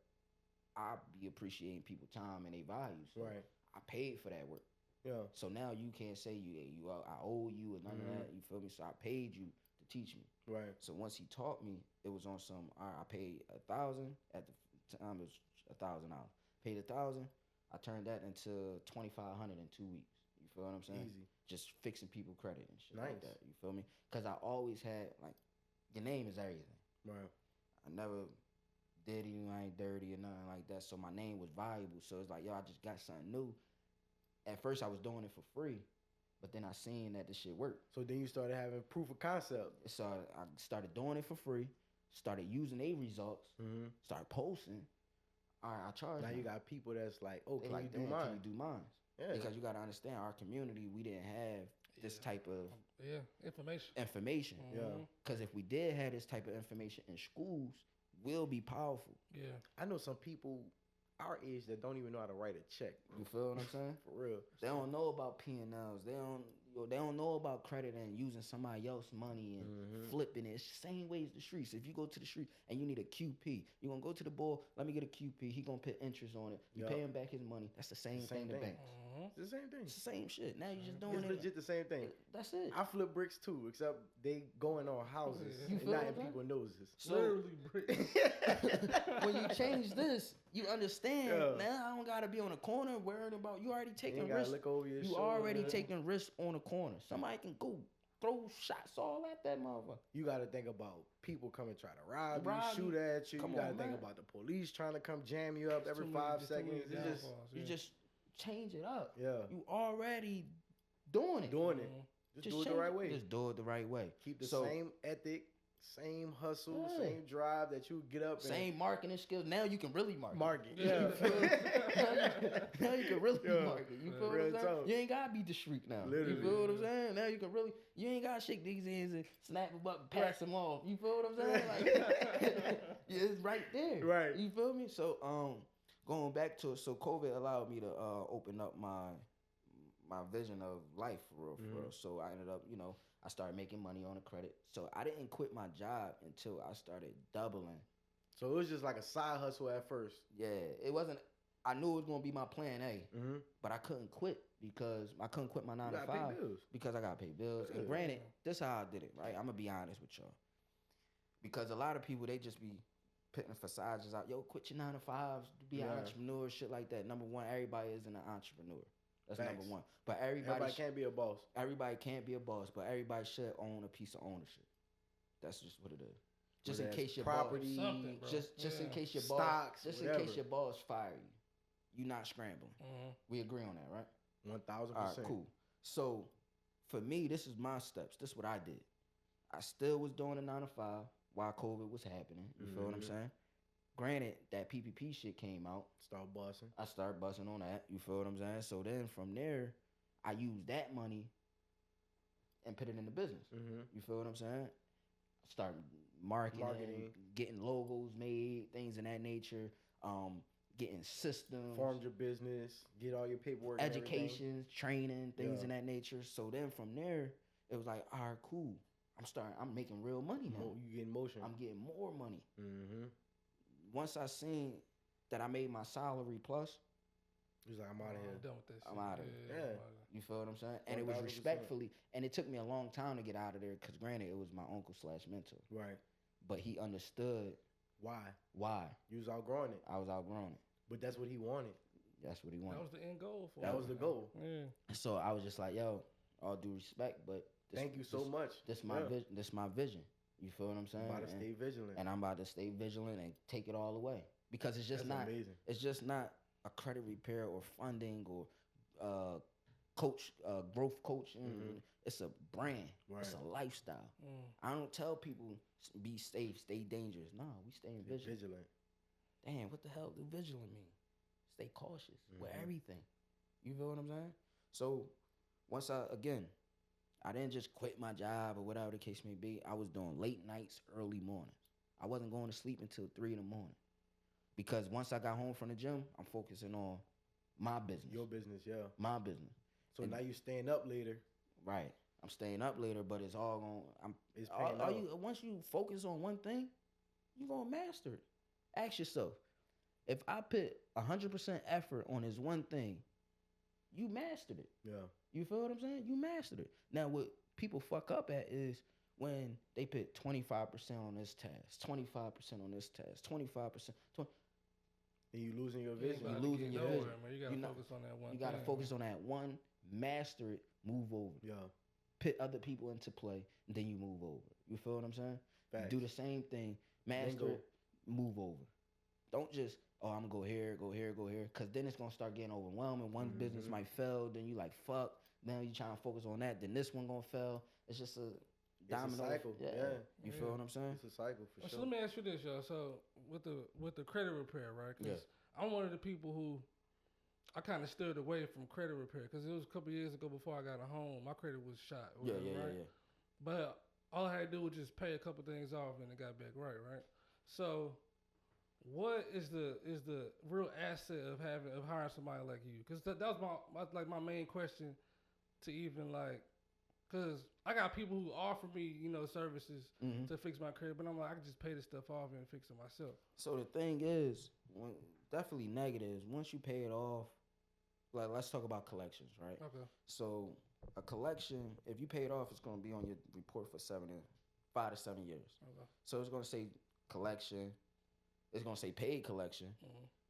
I be appreciating people time and their values. So Right. I paid for that work. Yeah. So now you can't say I owe you and none of that. You feel me? So I paid you to teach me. Right. So once he taught me, it was on some. All right, I paid $1,000 at the time. It was $1,000. Paid $1,000. I turned that into $2,500 in 2 weeks. You feel what I'm saying? Easy. Just fixing people credit and shit like Nice. that. You feel me? Because I always had like, your name is everything. Right. I never did you, I ain't dirty or nothing like that. So my name was valuable. So it's like, yo, I just got something new. At first I was doing it for free, but then I seen that this shit worked. So then you started having proof of concept. So I started doing it for free, started using their results, Mm-hmm. started posting. all right, I charge. Now you got people that's like, oh, They can like, you do "Damn, mine? Can you do mine? Yeah. Because you gotta understand, our community, we didn't have this type of information. Yeah. Because if we did have this type of information in schools, we'll be powerful. Yeah. I know some people our age that don't even know how to write a check. You feel what I'm saying? For real. They don't know about P&Ls. They don't know about credit and using somebody else's money and flipping it. It's the same way as the streets. If you go to the street and you need a QP, you're going to go to the boy, let me get a QP. He going to put interest on it. You pay him back his money. That's the same thing to banks. It's the same thing. It's the same shit. Now you just doing It's it. legit the same thing. That's it. I flip bricks too, except they going on houses You and feel not what in I'm people's noses. So Literally bricks. when you change this, you understand. Yeah. Now I don't gotta be on the corner worrying about. You already You taking ain't gotta risks. look over your You shoulder. already taking risks on the corner. Somebody can go throw shots all at that motherfucker. You got to think about people coming try to rob Rob you, shoot at you. Come You got to on, think man. about the police trying to come jam you up every 5 seconds. It's just You just change it up. yeah, You already doing it. doing it. Just do it the change right way. Just do it the right way. Keep the So- same ethic, same hustle, Yeah. same drive that you get up Same marketing skills. Now you can really market. and market. Yeah. Now you can really Yeah. market. You feel what Real I'm saying? talk. You ain't gotta be the street now. Literally. You feel what I'm saying? Now you can really. You ain't gotta shake these hands and snap them up and pass them off. You feel what I'm saying? Like, yeah, it's right there. Right. You feel me? So going back to it, so COVID allowed me to open up my vision of life for real, for real. So I ended up, I started making money on the credit. So I didn't quit my job until I started doubling. So it was just like a side hustle at first. Yeah, it wasn't. I knew it was gonna be my plan A, Mm-hmm. but I couldn't quit because I couldn't quit my 9 to You 5 gotta pay bills. because I gotta pay bills. Yeah. And granted, this how I did it, right? I'm gonna be honest with y'all, because a lot of people they just be putting facades out. Yo, quit your 9 to 5s, be an Yeah. entrepreneur, shit like that. Number one, everybody isn't an entrepreneur. That's Facts. number one. But Everybody can't be a boss. everybody can't be a boss, but everybody should own a piece of ownership. That's just what it is. Just in Whether case that's your property, Something, bro. just in Yeah. case your boss, Stocks, just whatever. in case your boss fire you, you're not scrambling. Mhm. We agree on that, right? 1,000%. All right, cool. So for me, this is my steps. This is what I did. I still was doing a 9 to 5 while COVID was happening. You feel what I'm saying? Granted, that PPP shit came out. Start bossing. I started busting on that. You feel what I'm saying? So then from there, I used that money and put it in the business. Mm-hmm. You feel what I'm saying? Start marketing, getting logos made, things of that nature. Getting systems, Formed your business. Get all your paperwork. and everything. education, training, things Yeah. of that nature. So then from there, it was like, all right, cool. I'm making real money now. You get in motion. I'm getting more money. Mm-hmm. Once I seen that I made my salary plus, He's like, I'm out of I'm here. done with this. I'm outta here. I'm Yeah. outta here. you feel what I'm saying? And it was 1000%. respectfully, and it took me a long time to get out of there because granted, it was my uncle / mentor, Right. but he understood Why? why You was outgrowing it. I was outgrown it. But that's what he wanted. That's what he That wanted. was the end goal for That it, was the man. goal. Yeah. So I was just like, yo, all due respect, but Thank you so much. This my Yeah. vision. This my vision. You feel what I'm saying? I'm about to And- stay vigilant. and I'm about to stay vigilant and take it all away because it's just That's not. amazing. It's just not a credit repair or funding or coach growth coaching. Mhm. It's a brand. It's Right. a lifestyle. Mm. I don't tell people be safe, stay dangerous. No, we staying Stay vigilant. vigilant. Damn, what the hell do vigilant mean? Stay cautious with Mhm. everything. You feel what I'm saying? So once I didn't just quit my job or whatever the case may be. I was doing late nights, early mornings. I wasn't going to sleep until 3 in the morning. Because once I got home from the gym, I'm focusing on my business. Your business, yeah. My business. So And- now you staying up later. Right. I'm staying up later, but it's all going It's paying off. once you focus on one thing, you're gonna master it. Ask yourself, if I put 100% effort on this one thing, you mastered it. Yeah. You feel what I'm saying? You mastered it. Now, what people fuck up at is when they put 25% on this task, 25% on this task, 25%. And you losing your You vision. ain't about You to losing get your nowhere, vision. man. You gotta You know, focus on that one. You got to thing, focus man. on that one, master it, move over. Yeah. Put other people into play, and then you move over. You feel what I'm saying? Facts. Do the same thing, master go. it, move over. Don't just, I'm going to go here, because then it's going to start getting overwhelming. One business Mhm. might fail, then you like, fuck. Now you trying to focus on that, then this one going to fail. It's just a domino. cycle, yeah. You Yeah. feel what I'm saying? It's a cycle for So sure. let me ask you this, y'all. So with the credit repair, right? 'Cause Yeah. I'm one of the people who I kind of steered away from credit repair because it was a couple years ago before I got a home. My credit was shot. Whatever, right? But all I had to do was just pay a couple things off and it got back right. So, what is the real asset of hiring somebody like you? Because that was my main question to even like, because I got people who offer me services to fix my credit, but I'm like I can just pay this stuff off and fix it myself. So the thing is, definitely negatives. Once you pay it off. Like, let's talk about collections, right? Okay. So a collection, if you pay it off, it's going to be on your report for 5 to 7 years. Okay. So it's going to say collection. It's going to say paid collection,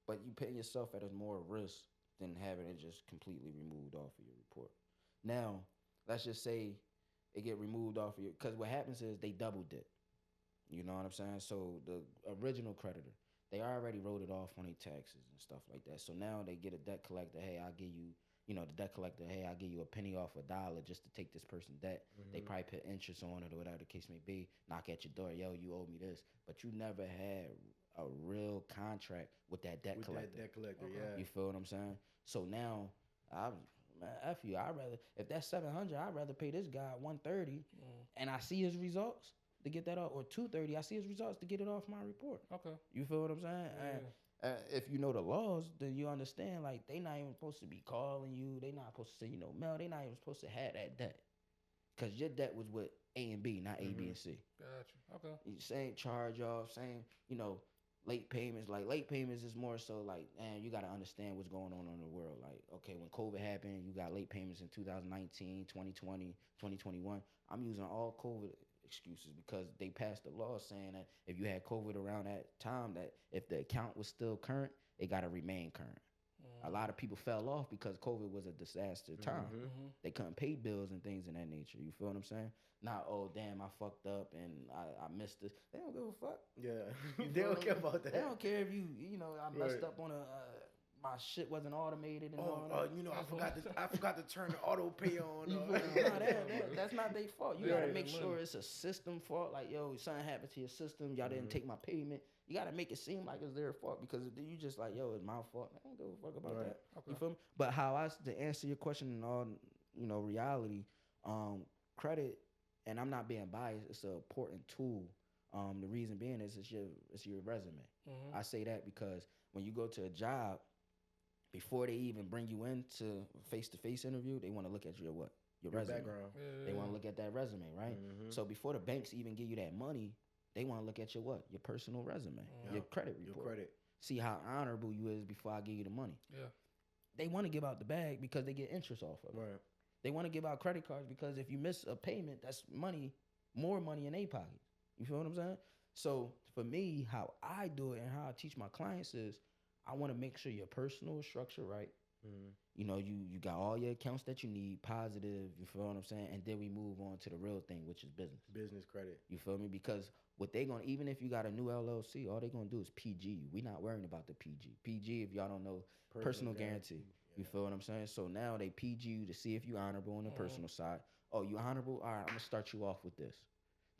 but you putting yourself at a more risk than having it just completely removed off of your report. Now, let's just say it get removed off of your, because what happens is they double dip. You know what I'm saying? So the original creditor, they already wrote it off on their taxes and stuff like that. So now they get a debt collector, hey, I'll give you, the debt collector, hey, I'll give you a penny off $1 just to take this person's debt. They probably put interest on it or whatever the case may be, knock at your door, yo, you owe me this. But you never had a real contract with that debt collector. That debt collector, yeah. You feel what I'm saying? So now, F you, if that's $700, I'd rather pay this guy $130 and I see his results to get that off, or $230, I see his results to get it off my report. Okay. You feel what I'm saying? Yeah. If you know the laws, then you understand, like, they not even supposed to be calling you. They not supposed to send mail. They not even supposed to have that debt. Because your debt was with A and B, not A, B, and C. Gotcha. Okay. Same charge-off, same, late payments. Like, late payments is more so like, man, you got to understand what's going on in the world. Like, okay, when COVID happened, you got late payments in 2019, 2020, 2021. I'm using all COVID excuses because they passed a law saying that if you had COVID around that time, that if the account was still current, it got to remain current. A lot of people fell off because COVID was a disaster time. They couldn't pay bills and things of that nature. You feel what I'm saying? Not, oh, damn, I fucked up and I missed this. They don't give a fuck. Yeah. They don't care about that. They don't care if I messed up on my shit wasn't automated and all that. I forgot to turn the auto pay on. That's not their fault. You gotta make sure it's a system fault. Like, yo, something happened to your system. Y'all didn't take my payment. You gotta make it seem like it's their fault, because if you just like, yo, it's my fault, I don't give a fuck about that. Okay. You feel me? But to answer your question in all reality, credit, and I'm not being biased, it's an important tool. The reason being is it's your resume. I say that because when you go to a job, before they even bring you into face-to-face interview, they want to look at your resume. Background. Yeah. They want to look at that resume, right? So before the banks even give you that money, they want to look at your personal resume, your credit report. Your credit. See how honorable you is before I give you the money. Yeah. They want to give out the bag because they get interest off of it. Right. They want to give out credit cards because if you miss a payment, that's more money in their pocket. You feel what I'm saying? So for me, how I do it and how I teach my clients is, I want to make sure your personal is structured right. You got all your accounts that you need, positive, you feel what I'm saying? And then we move on to the real thing, which is business. Business credit. You feel me? Because what they going to, even if you got a new LLC, all they going to do is PG you. We not worrying about the PG. PG, if y'all don't know, personal guarantee. You feel what I'm saying? So now they PG you to see if you honorable on the personal side. Oh, you honorable? All right, I'm going to start you off with this.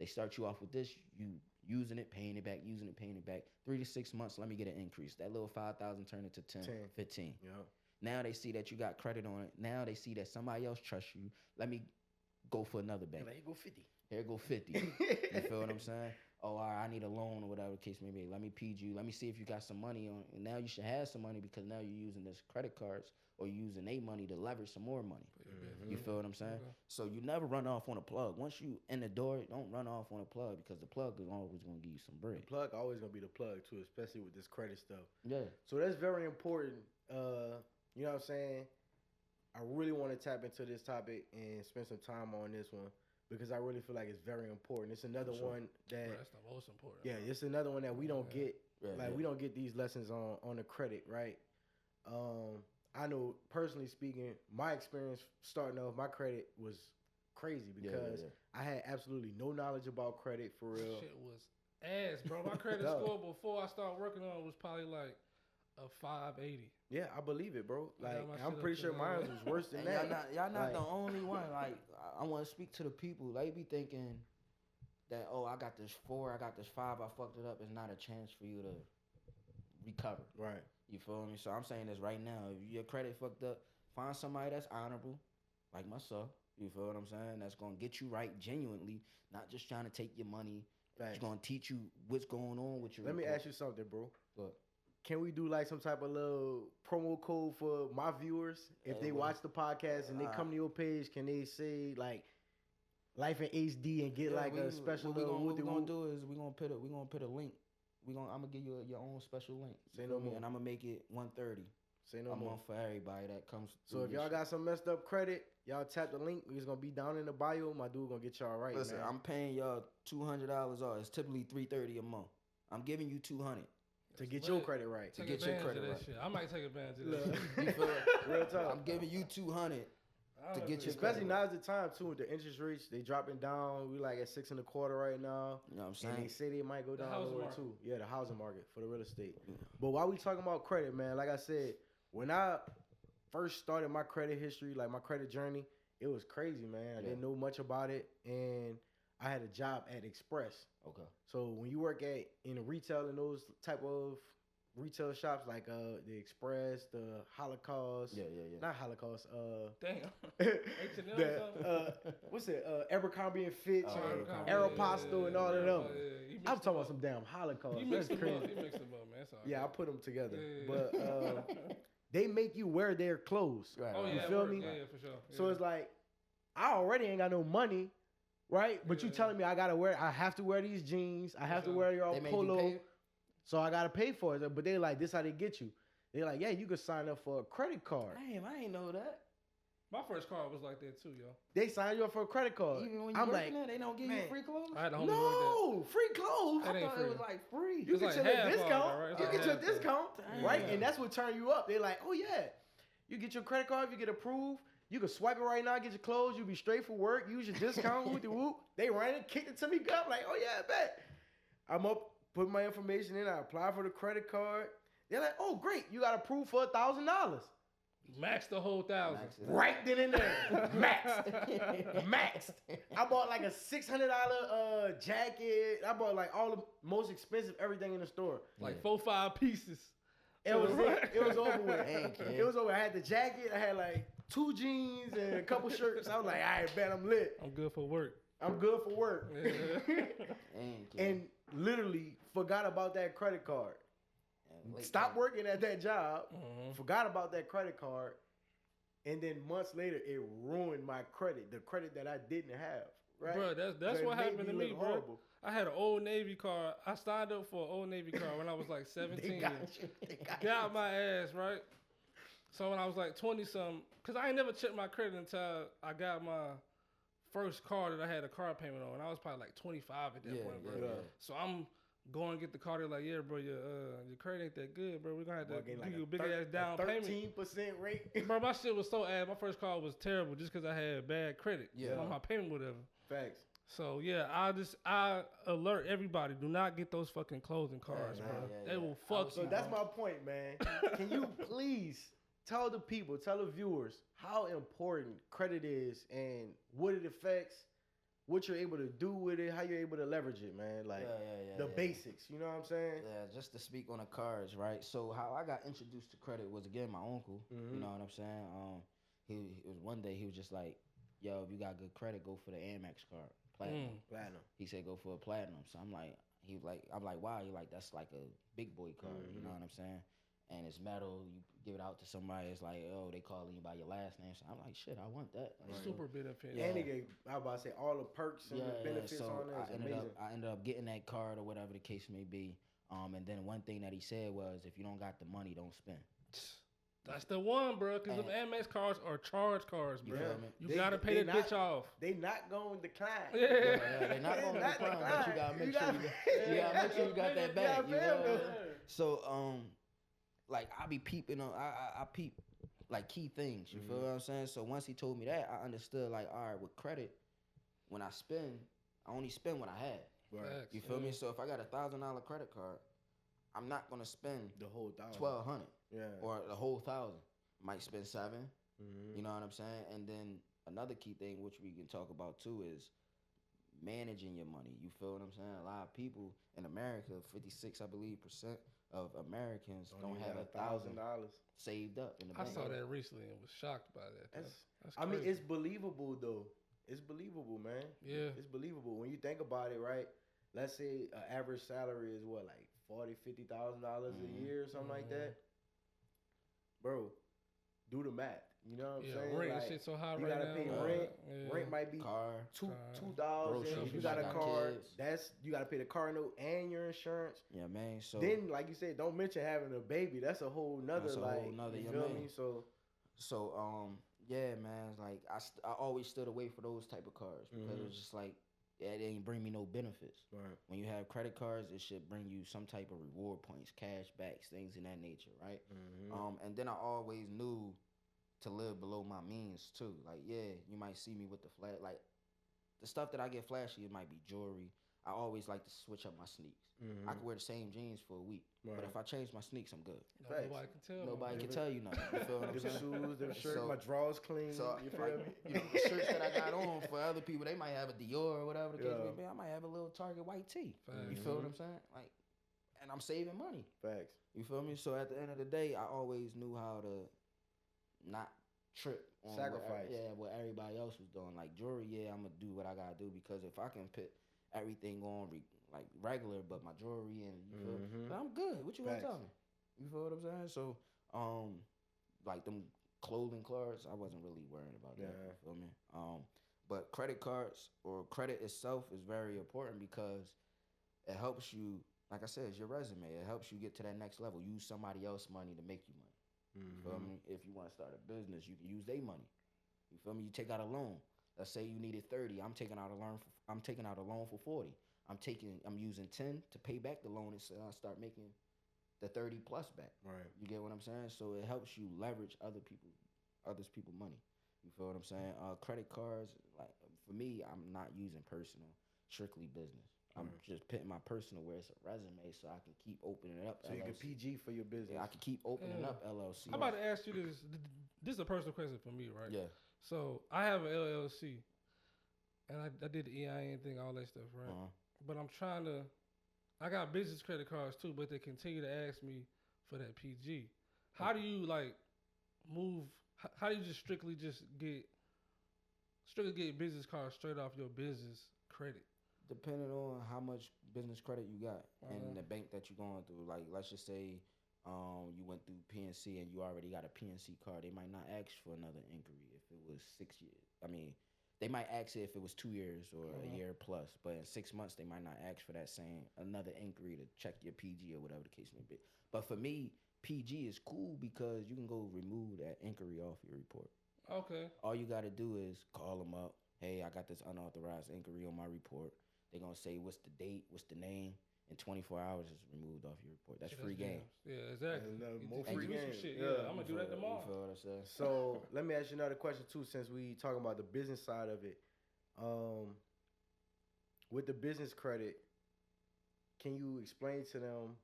They start you off with this, you using it, paying it back, using it, paying it back. 3 to 6 months, let me get an increase. That little 5,000 turn into 10, 15. Yeah. Now they see that you got credit on it. Now they see that somebody else trusts you. Let me go for another bank. Here go 50. Here go 50. You feel what I'm saying? Oh, all right, I need a loan or whatever the case may be. Let me PG you. Let me see if you got some money on. And now you should have some money because now you're using this credit cards or you're using their money to leverage some more money. You feel what I'm saying? Okay. So you never run off on a plug. Once you in the door, don't run off on a plug because the plug is always going to give you some bread. The plug always going to be the plug too, especially with this credit stuff. Yeah. So that's very important. You know what I'm saying? I really want to tap into this topic and spend some time on this one because I really feel like it's very important. It's another one that that's the most important. Yeah, it's another one that we don't get. We don't get these lessons on the credit, right? I know personally speaking, my experience starting off, my credit was crazy because I had absolutely no knowledge about credit for real. Shit was ass, bro. My credit score before I started working on it was probably like a 580. Yeah, I believe it, bro. Like I'm pretty sure mine was worse than that. Y'all not the only one. Like I want to speak to the people. They be thinking that, oh, I got this 4, I got this 5, I fucked it up. It's not a chance for you to be covered. Right. You feel me? So I'm saying this right now. If your credit fucked up, find somebody that's honorable, like myself. You feel what I'm saying? That's gonna get you right genuinely, not just trying to take your money. It's gonna teach you what's going on with your. Let me ask you something, bro. What? Can we do like some type of little promo code for my viewers if they watch the podcast and they come to your page? Can they say like Life in HD and get like a special? What we're gonna do is we're gonna put a link. I'm gonna give you your own special link. Say no more. And I'm gonna make it 130. Say no more for everybody that comes. So if y'all got some messed up credit, y'all tap the link. It's gonna be down in the bio. My dude gonna get y'all right. Listen, man. I'm paying y'all $200 off. It's typically $330 a month. I'm giving you $200 to get your credit right. To get your credit right. Shit. I might take advantage of that. You feel real talk. I'm giving you $200 to get your especially credit now's the time too with the interest rates. They dropping down. We like at 6.25% right now. You know what I'm saying? And they say they might go down lower too. Yeah, the housing market for the real estate. Yeah. But while we talking about credit, man, like I said, when I first started my credit history, like my credit journey, it was crazy, man. I didn't know much about it, and I had a job at Express. Okay. So when you work in retail and those type of retail shops like the Express, the Holocaust, not Holocaust, what's it? Abercrombie and Fitch, Aeropostale, and all of them. I'm talking about some damn Holocaust. That's crazy. You mix them up, man. Yeah, I put them together, but they make you wear their clothes. Right. Oh, you feel me? Yeah, for sure. Yeah. So it's like I already ain't got no money, right? But you telling me I have to wear these jeans, I have to wear your polo. So I gotta pay for it. But they like, this how they get you. They're like, yeah, you could sign up for a credit card. Damn, I ain't know that. My first card was like that too, yo. They sign you up for a credit card. Even when you working there, they don't give you free clothes? I had a homie no, free clothes. I thought it was like free. You get your discount. Right? You get your discount, right? And that's what turn you up. They're like, oh yeah, you get your credit card, you get approved. You can swipe it right now, get your clothes. You be straight for work. Use your discount. Whoop de whoop. They ran it, kicked it to me. I'm like, oh yeah, I bet. I'm up. Put my information in. I apply for the credit card. They're like, "Oh, great! You got approved for $1,000." Max the whole $1,000. Right then and there, maxed. I bought like a $600 jacket. I bought like all the most expensive everything in the store. Like 4-5 pieces. It was over with. It was over. I had the jacket. I had like 2 jeans and a couple shirts. I was like, "All right, bet I'm lit. I'm good for work." And literally forgot about that credit card. Stopped working at that job, forgot about that credit card, and then months later it ruined my credit, the credit that I didn't have. Right, bro. That's what happened to me, bro. Horrible. I had an Old Navy card. I signed up for an Old Navy card when I was like 17. Got my ass right. So when I was like 20 something, cause I ain't never checked my credit until I got my first car that I had a car payment on. I was probably like 25 at that point, bro. Yeah. So I'm going to get the car. They're like, yeah, bro, your credit ain't that good, bro. We're going to have to give you a big ass down payment. 13% rate. Bro, my shit was so ass. My first car was terrible just because I had bad credit. Yeah. On my payment, whatever. Facts. So, yeah, I alert everybody. Do not get those fucking clothing cards, bro. They will fuck you. So that's my point, man. Can you please tell the people, tell the viewers how important credit is and what it affects, what you're able to do with it, how you're able to leverage it, man. Like the basics, you know what I'm saying? Yeah, just to speak on the cards, right? So how I got introduced to credit was, again, my uncle. You know what I'm saying? It was one day he was just like, yo, if you got good credit, go for the Amex card. Platinum. He said go for a platinum. So I'm like, wow. He like, that's like a big boy card. You know what I'm saying? And it's metal. You give it out to somebody. It's like, oh, they calling you by your last name. So I'm like, shit, I want that. Like, super benefit. Yeah. And they gave, I was about to say, all the perks and the benefits so on there. I ended up getting that card or whatever the case may be. And then one thing that he said was, if you don't got the money, don't spend. That's the one, bro. Because them Amex cards are charge cards, bro. You gotta pay that bitch off. They not going to decline. They're not going to decline, but you gotta make sure you got that back. You know? So like I be peeping on, I peep like key things. You feel what I'm saying? So once he told me that, I understood like, all right, with credit, when I spend, I only spend what I had. Right. You feel me? So if I got $1,000 credit card, I'm not gonna spend the whole $1,200. Or the whole $1,000. Might spend $7. You know what I'm saying? And then another key thing which we can talk about too is managing your money. You feel what I'm saying? A lot of people in America, 56, I believe, percent of Americans don't have $1,000 saved up in the bank. I saw that recently and was shocked by that. That's I mean, it's believable though. It's believable, man. Yeah, it's believable when you think about it, right? Let's say an average salary is what, like $40,000, $50,000 a year or something like that, bro. Do the math. You know what I'm saying? Rent like, shit so high you right gotta now. pay rent. Rent might be $2,000. If you got a car, you gotta pay the car note and your insurance. Yeah, man. So then, like you said, don't mention having a baby. That's a whole nother you feel me? So yeah, man. Like I always stood away for those type of cars because it's just like it ain't bring me no benefits. Right. When you have credit cards, it should bring you some type of reward points, cash backs, things in that nature, right? And then I always knew to live below my means too. Like, yeah, you might see me with the flash, like the stuff that I get flashy. It might be jewelry. I always like to switch up my sneaks. I can wear the same jeans for a week, but if I change my sneaks, I'm good. Nobody can tell. Nobody can tell you nothing. You feel what I'm saying? Shoes, different shirts, my drawers clean. So you feel me? The shirts that I got on for other people, they might have a Dior or whatever the case may be. I might have a little Target white tee. You feel what I'm saying? Like, and I'm saving money. Facts. You feel me? So at the end of the day, I always knew how to not trip on sacrifice. What everybody else was doing. Like jewelry, I'm gonna do what I gotta do because if I can put everything on like regular, but my jewelry and you feel, I'm good. What you gonna tell me? You feel what I'm saying? So, like them clothing cards, I wasn't really worried about that. You feel me? But credit cards or credit itself is very important because it helps you. Like I said, it's your resume. It helps you get to that next level. Use somebody else's money to make you money. You feel me? If you want to start a business, you can use their money. You feel me? You take out a loan. Let's say you needed 30. I'm taking out a loan for 40. I'm using 10 to pay back the loan and I start making the 30 plus back. Right. You get what I'm saying? So it helps you leverage others people money. You feel what I'm saying? Credit cards, like for me, I'm not using personal, strictly business. I'm just putting my personal where it's a resume so I can keep opening it up. So LLC. You can PG for your business. Yeah, I can keep opening up LLC. I'm about to ask you this. This is a personal question for me, right? Yeah. So I have an LLC, and I did the EIN thing, all that stuff, right? But I got business credit cards too, but they continue to ask me for that PG. How do you move? How do you just strictly get business cards straight off your business credit? Depending on how much business credit you got and the bank that you're going through. Like, let's just say you went through PNC and you already got a PNC card. They might not ask for another inquiry if it was 6 years. I mean, they might ask it if it was 2 years or a year plus. But in 6 months, they might not ask for that same another inquiry to check your PG or whatever the case may be. But for me, PG is cool because you can go remove that inquiry off your report. Okay. All you got to do is call them up. Hey, I got this unauthorized inquiry on my report. They're going to say, what's the date, what's the name? In 24 hours, it's removed off your report. That's free game. Yeah, exactly. More free game. I'm going to do that tomorrow. You feel what I'm saying? So, let me ask you another question, too, since we talking about the business side of it. With the business credit, can you explain to them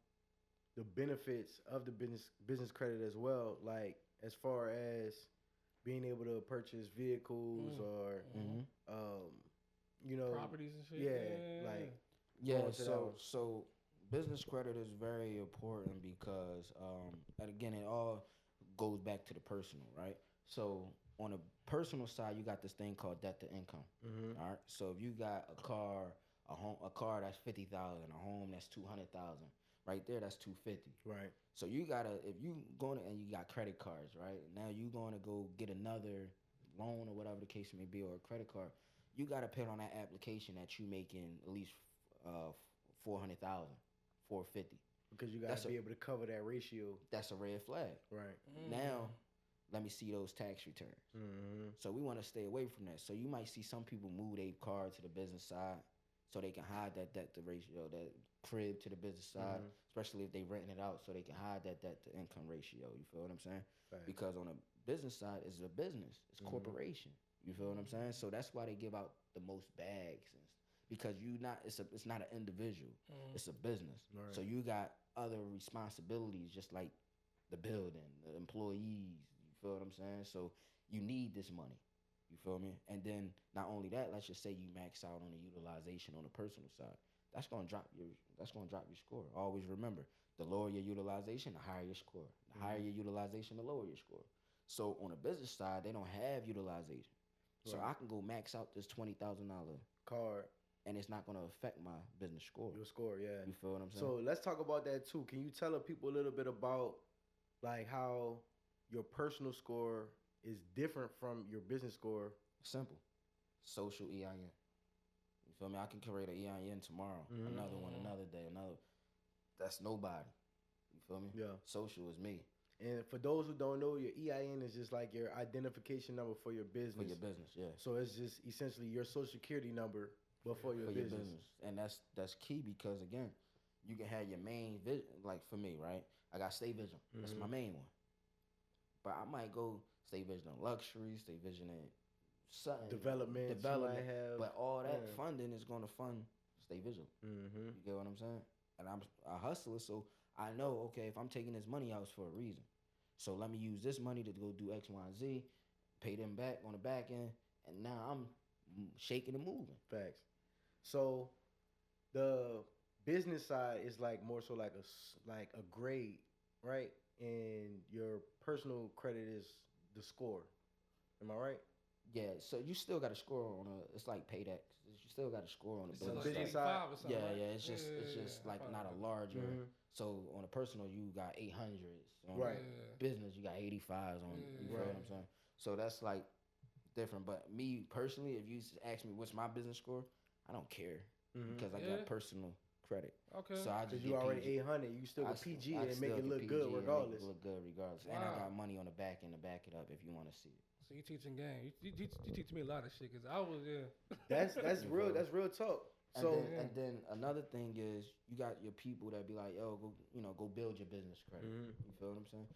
the benefits of the business credit as well? Like, as far as being able to purchase vehicles or, properties and shit. So business credit is very important because, and again, it all goes back to the personal, right? So on a personal side, you got this thing called debt to income. All right. So if you got a car that's $50,000, a home that's $200,000, right there, that's $250,000. Right. So you gotta, if you going and you got credit cards, right? Now you going to go get another loan or whatever the case may be, or a credit card. You got to put on that application that you making at least $400,000, $450,000. Because you got to be able to cover that ratio. That's a red flag. Right. Now, let me see those tax returns. So we want to stay away from that. So you might see some people move their car to the business side so they can hide that debt to ratio, that crib to the business side, especially if they renting it out so they can hide that debt to income ratio. You feel what I'm saying? Right. Because on a business side, it's a business. It's corporation. You feel what I'm saying? So that's why they give out the most bags, because it's not an individual. It's a business. Right. So you got other responsibilities, just like the building, the employees. You feel what I'm saying? So you need this money. You feel me? And then not only that, let's just say you max out on the utilization on the personal side. That's gonna drop your score. Always remember, the lower your utilization, the higher your score. The higher your utilization, the lower your score. So on the business side, they don't have utilization. So I can go max out this $20,000 card, and it's not gonna affect my business score. Your score, yeah. You feel what I'm saying? So let's talk about that too. Can you tell the people a little bit about like how your personal score is different from your business score? Simple. Social EIN. You feel me? I can create an EIN tomorrow. Another one, another day, another. That's nobody. You feel me? Yeah. Social is me. And for those who don't know, your EIN is just like your identification number for your business. For your business, yeah. So it's just essentially your social security number, but for your business. And that's key because, again, you can have your main vision. Like for me, right? I got Stay Vision. That's my main one. But I might go Stay Vision in luxury, Stay Vision in something. Development. But all that funding is going to fund Stay Vision. You get what I'm saying? And I'm a hustler, so I know, okay, if I'm taking this money out, it's for a reason. So let me use this money to go do X, Y, and Z, pay them back on the back end, and now I'm shaking and moving. Facts. So the business side is like more so like a grade, right? And your personal credit is the score. Am I right? Yeah. So you still got to score on it's like Paydex. You still got to score on the business side. Or something, yeah, right? yeah. It's just like not a larger. So on a personal, you got 800s. On business, you got 85s on. You feel what I'm saying? So that's like different. But me personally, if you ask me what's my business score, I don't care because I got personal credit. Okay. So I just you already 800, you still get PG and make it look good regardless. Look good regardless. Wow. And I got money on the back end to back it up if you want to see it. So you teaching game. You teach me a lot of shit because I was That's real. That's real talk. So and then another thing is you got your people that be like, yo, go build your business credit. You feel what I'm saying?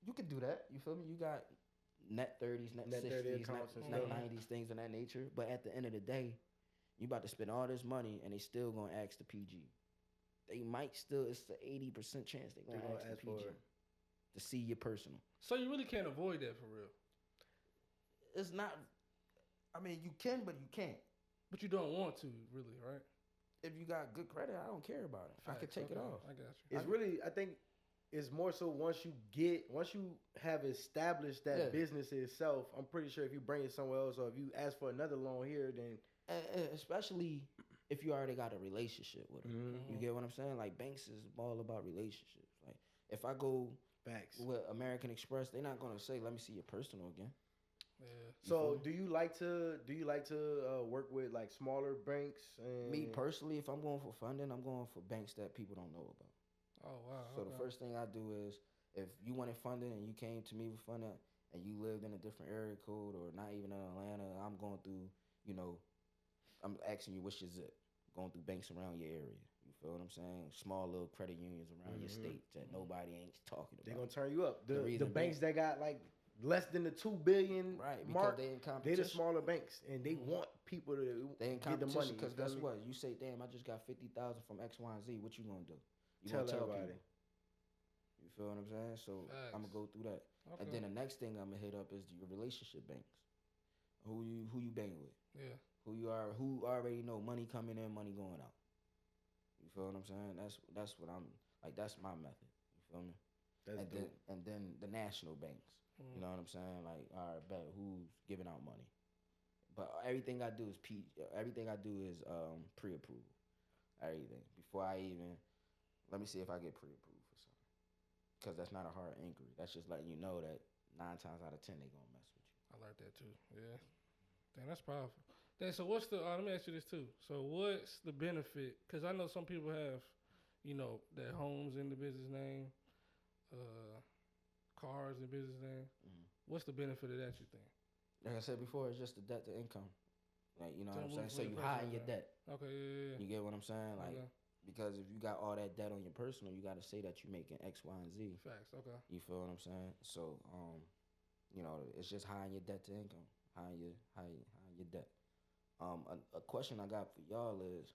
You could do that. You feel me? You got net 30s, net 60s, net 90s, things of that nature. But at the end of the day, you about to spend all this money and they still gonna ask the PG. They might still. It's an 80% chance they gonna ask the PG to see your personal. So you really can't avoid that for real. It's not. I mean, you can, but you can't. But you don't want to, really, right? If you got good credit, I don't care about it. Facts, I could take it off. I got you. It's really, I think, it's more so once you have established that business itself. I'm pretty sure if you bring it somewhere else, or if you ask for another loan here, then especially if you already got a relationship with them, you get what I'm saying? Like banks is all about relationships. Like if I go with American Express, they're not gonna say, "Let me see your personal again." Yeah. So do you like to work with like smaller banks? Me personally, if I'm going for funding, I'm going for banks that people don't know about. Oh wow! So the first thing I do is, if you wanted funding and you came to me with funding and you lived in a different area code or not even in Atlanta, I'm going through, I'm asking you what's your zip, going through banks around your area. You feel what I'm saying? Small little credit unions around your state that nobody ain't talking about. They're gonna turn you up. The banks that got like less than the $2 billion mark, they in competition. They the smaller banks, and they want people to get the money. Because guess what? You say, damn, I just got $50,000 from X, Y, and Z. What you gonna do? You tell gonna tell everybody. People. You feel what I'm saying? So I'm gonna go through that, and then the next thing I'm gonna hit up is your relationship banks. Who you bang with? Yeah. Who already know money coming in, money going out. You feel what I'm saying? That's what I'm like. That's my method. You feel me? And then the national banks. You know what I'm saying? Like, all right, bet who's giving out money. But everything I do is pre-approved. Everything before I even let me see if I get pre-approved for something. Because that's not a hard inquiry. That's just letting you know that 9 times out of 10 they gonna mess with you. I like that too. Yeah. Damn, that's powerful. Then so what's the? Let me ask you this too. So what's the benefit? Because I know some people have, their homes in the business name, cars in business name. What's the benefit of that, you think? Like I said before, it's just the debt to income. Like, you know what I'm saying? So you hide your debt. Okay, yeah. You get what I'm saying? Like, because if you got all that debt on your personal, you got to say that you're making X, Y, and Z. Facts, okay. You feel what I'm saying? So, it's just hiding your debt to income. Hiding your debt. A question I got for y'all is,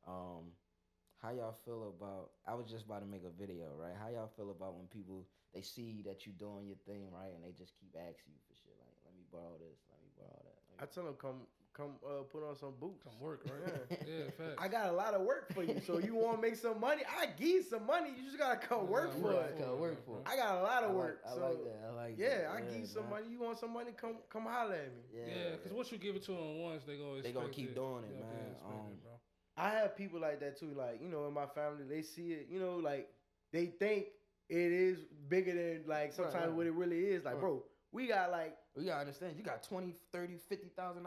how y'all feel about, I was just about to make a video, right? How y'all feel about when people, they see that you doing your thing, right? And they just keep asking you for shit. Like, let me borrow this, let me I tell them come put on some boots. Come work, right? Yeah, facts. I got a lot of work for you. So you want to make some money? I give you some money. You just gotta come work for it. Work for it. I got a lot of work. I like that. I like that. Yeah, I give you some money. You want some money? Come holler at me. Yeah, because once you give it to them once, they gonna keep doing it, man. I have people like that too. Like, you know, in my family, they see it. You know, like they think it is bigger than like sometimes what it really is. Like, bro, we gotta understand. You got $20,000, $30,000, $50,000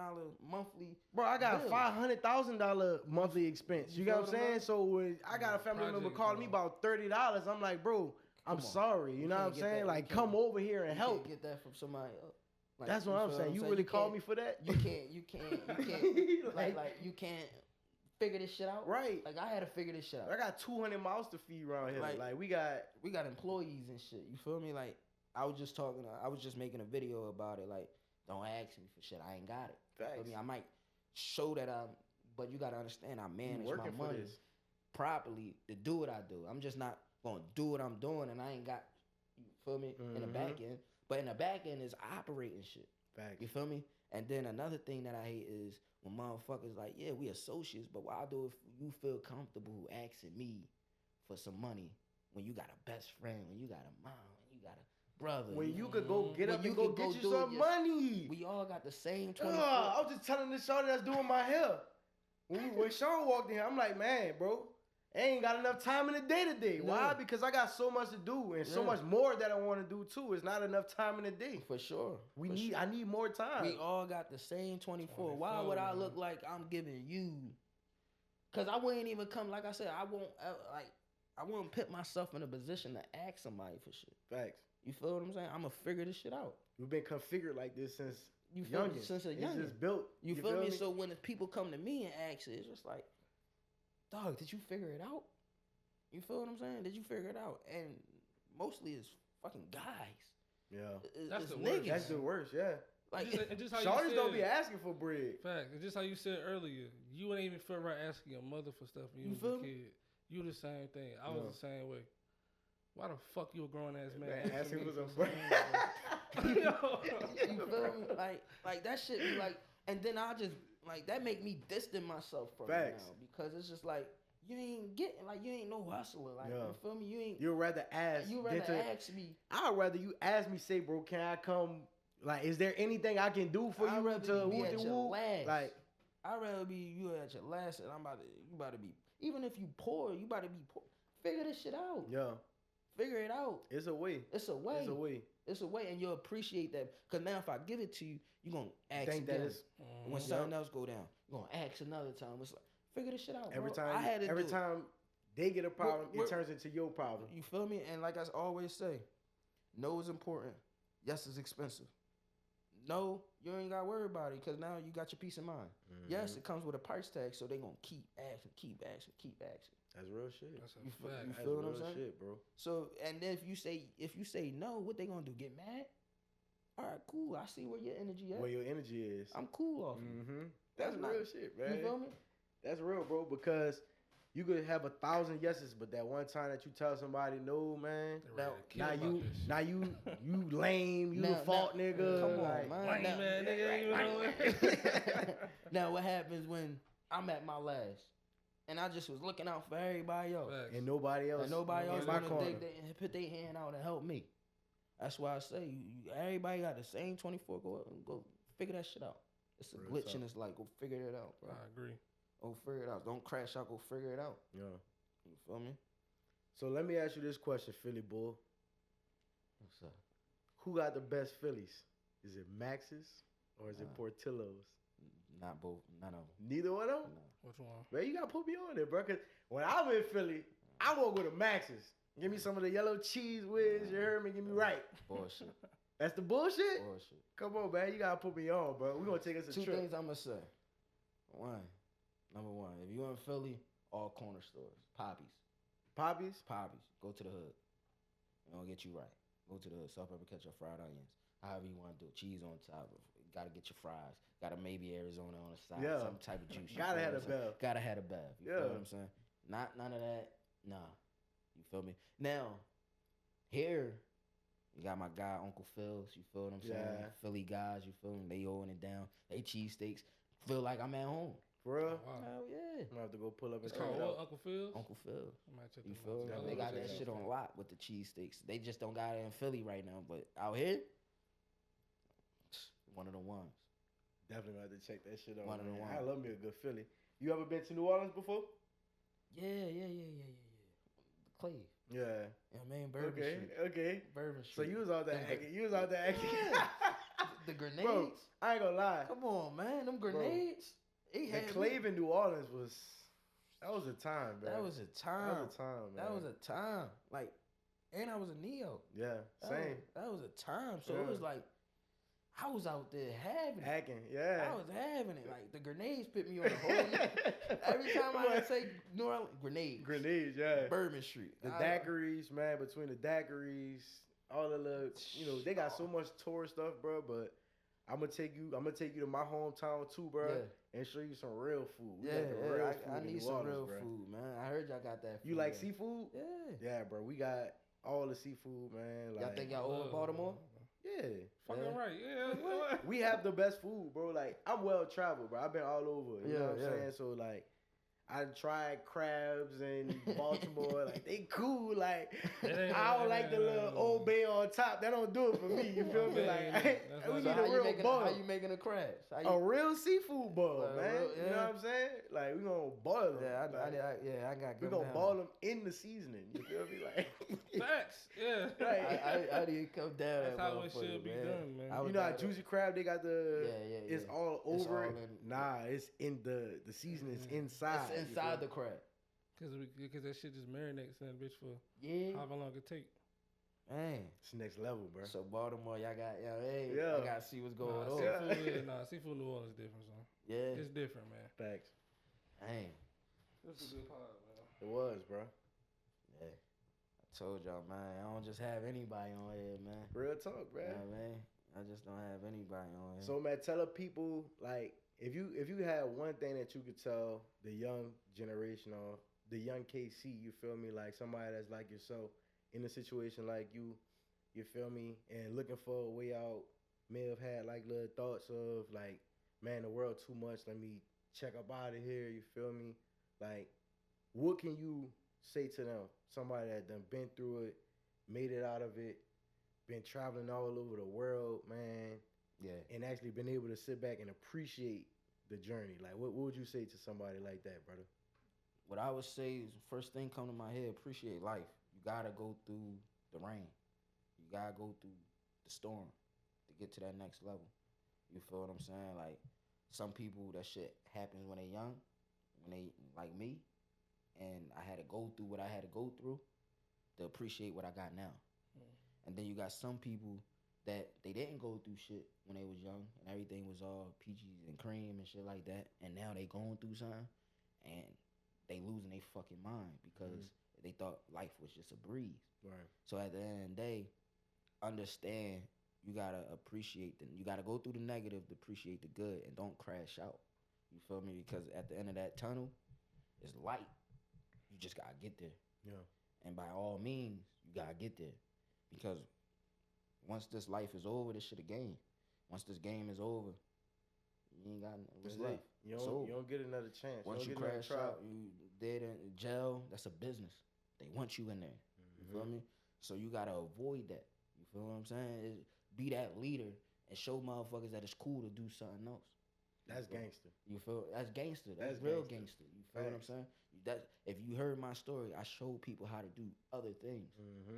monthly. Bro, I got $500,000 monthly expense. You got what I'm saying? So when I got a family member calling me about $30, I'm like, bro, I'm sorry. You know what I'm saying? Like, come over here and help. Get that from somebody else. Like, that's what I'm saying. You really called me for that? You can't. like you can't figure this shit out. Right. Like, I had to figure this shit out. I got 200 mouths to feed around here. Like we got employees and shit. You feel me? Like, I was just making a video about it. Like, don't ask me for shit. I ain't got it. Facts. I mean, I might show that but you gotta understand, I manage my money properly to do what I do. I'm just not gonna do what I'm doing and I ain't got, you feel me, in the back end. But in the back end is operating shit. Facts. You feel me? And then another thing that I hate is when motherfuckers like, yeah, we associates, but why do if you feel comfortable asking me for some money when you got a best friend, when you got a mom, when you got a brother. When you could go get up and go get you some money. We all got the same 24. I was just telling this shorty that's doing my hair. When Sean walked in here, I'm like, man, bro, I ain't got enough time in the day today. Why? Because I got so much to do and so much more that I want to do too. It's not enough time in the day. For sure. I need more time. We all got the same 24. Why would I look like I'm giving you? Because I wouldn't even come, like I said, I won't put myself in a position to ask somebody for shit. Facts. You feel what I'm saying? I'm going to figure this shit out. We've been configured like this since youngin'. Since a youngin'. It's just built. You feel me? So when people come to me and ask it, it's just like, dog, did you figure it out? You feel what I'm saying? Did you figure it out? And mostly it's fucking guys. Yeah. That's the worst. Niggas. That's the worst, yeah. Like, Shawty's don't be asking for bread. Fact. And just how you said earlier, you ain't even feel right asking your mother for stuff when you was a kid. You the same thing. I was the same way. Why the fuck you a grown ass man asking for some bread? You feel me? Like that shit be like, and then I just like that make me distant myself from it now because it's just like you ain't getting like you ain't no hustler. Like you feel me? You ain't. You'd rather ask. You rather ask me. I'd rather you ask me. Say, bro, can I come? Like, is there anything I can do for you to be at your last? Like, I'd rather be you at your last, and you about to be. Even if you poor, you about to be poor. Figure this shit out. Yeah. Figure it out. It's a way. It's a way. It's a way. It's a way, and you'll appreciate that. Because now if I give it to you, you're going to ask again. That is, when something else go down, you're going to ask another time. It's like, figure this shit out, every bro. time, every time they get a problem, it turns into your problem. You feel me? And like I always say, no is important. Yes, it's expensive. No, you ain't got to worry about it because now you got your peace of mind. Yes, it comes with a price tag, so they going to keep asking. That's real shit. That's you feel what I'm saying? Shit, bro. So, and then if you say no, what they gonna do? Get mad? All right, cool. I see where your energy at. Where your energy is. I'm cool off you. That's real shit, man. You feel me? That's real, bro. Because you could have 1,000 yeses, but that one time that you tell somebody no, man. Now you lame. You the fault, nigga. Come on, man. Lame, man, nigga. Now what happens when I'm at my last? And I just was looking out for everybody else. And nobody else. And nobody else want to put their hand out and help me. That's why I say, everybody got the same 24. Go figure that shit out. It's a glitch in this life. Go figure it out, bro. I agree. Go figure it out. Don't crash out. Go figure it out. Yeah. You feel me? So let me ask you this question, Philly Bull. What's up? Who got the best Phillies? Is it Max's or is it Portillo's? Not both. None of them. Neither one of them? No. Which one? Man, you got to put me on there, bro. Because when I'm in Philly, I walk with the Max's. Give me some of the yellow cheese whiz. You heard me? Get me right. Bullshit. That's the bullshit? Bullshit. Come on, man. You got to put me on, bro. We're going to take us a trip. Two things I'm going to say. Number one, if you in Philly, all corner stores. Poppy's? Go to the hood. It's going to get you right. Go to the hood. Salt, pepper, ketchup, fried onions. However you want to do it. Cheese on top. Got to get your fries. Got to maybe Arizona on the side. Yeah. Some type of juice. Gotta have a bev. Gotta have a bev. You feel what I'm saying? None of that. Nah. You feel me? Now, here, You got my guy Uncle Phil's. You feel what I'm saying? Philly guys. You feel me? They holding it down. They cheesesteaks. Feel like I'm at home. For real? Wow. Hell yeah. I'm gonna have to go pull up. It's called what? Uncle Phil's. Uncle Phil's. You feel feel me? They got that shit on lock with the cheesesteaks. They just don't got it in Philly right now, but out here, one of the ones. Definitely gonna have to check that shit out. One of the ones. I love me a good Philly. You ever been to New Orleans before? Yeah. Clay. Yeah. Yeah, man, Bourbon Street. Okay. Bourbon Street. So you was out there acting. You was out there acting. The grenades. Bro, I ain't gonna lie. Come on, man. Them grenades. The Clave in New Orleans was. That was a time, bro. That was a time. That was a time, man. That was a time. Like, and I was a Neo. Yeah, same. That was a time. So it was like, I was out there having it. Hacking, yeah. I was having it. Like, the grenades put me on the whole night. Every time I would say New Orleans, grenades. Grenades, yeah. Bourbon Street. The daiquiris, man, between the daiquiris, all the little, they got so much tourist stuff, bro, but I'm gonna take you to my hometown too, bro, and show you some real food. I need some real food, man. I heard y'all got that food. You like seafood? Yeah. Yeah, bro. We got all the seafood, man. Like, y'all think y'all over Baltimore? Yeah. Fucking right. Yeah. We have the best food, bro. Like, I'm well traveled, bro. I've been all over. You know what I'm saying? So, like, I tried crabs in Baltimore. Like, they cool. Like, I don't like the little Old Bay on top. That don't do it for me. You feel me? Like, we need a real boil. How you making a crabs? A real seafood boil, man. You know what I'm saying? Like, we gonna boil them. I got. We gonna boil them in the seasoning. You feel me? Like, facts. Yeah. Right. I didn't come down. That's how it should be done, man. You know how juicy crab? They got the. It's all over it. Nah, it's in the seasoning's inside. It's inside the crab. Because that shit just marinates in that bitch for however long it take. Man, it's next level, bro. So Baltimore, y'all got I gotta see what's going on. Seafood New Orleans is different, son. Yeah, it's different, man. Facts. Dang, this is a good pod, man. It was, bro. Yeah, I told y'all, man. I don't just have anybody on here, man. Real talk, bro. Yeah, man. I just don't have anybody on here. So, man, tell the people, like, if you had one thing that you could tell the young generation or the young KC, you feel me, like somebody that's like yourself in a situation like you feel me, and looking for a way out, may have had like little thoughts of like, man, the world too much, let me check up out of here, you feel me? Like, what can you say to them? Somebody that done been through it, made it out of it, been traveling all over the world, man. Yeah. And actually been able to sit back and appreciate the journey. Like, what would you say to somebody like that, brother? What I would say is, first thing come to my head, appreciate life. You gotta go through the rain. You gotta go through the storm to get to that next level. You feel what I'm saying? Like, some people, that shit happens when they young, when they, like me, and I had to go through what I had to go through to appreciate what I got now. And then you got some people that they didn't go through shit when they was young and everything was all peaches and cream and shit like that, and now they going through something and they losing their fucking mind because they thought life was just a breeze. Right. So at the end of the day, understand you gotta appreciate you gotta go through the negative to appreciate the good, and don't crash out. You feel me? Because at the end of that tunnel is light. You just gotta get there. Yeah. And by all means, you gotta get there. Because once this life is over, this shit a game. Once this game is over, you ain't got what's left. You don't get another chance. Once you crash out, you dead in jail. That's a business. They want you in there. You feel me? So you gotta avoid that. You feel what I'm saying? Be that leader and show motherfuckers that it's cool to do something else. That's gangster. You feel? That's gangster. That's real gangster. You feel what I'm saying? That if you heard my story, I showed people how to do other things.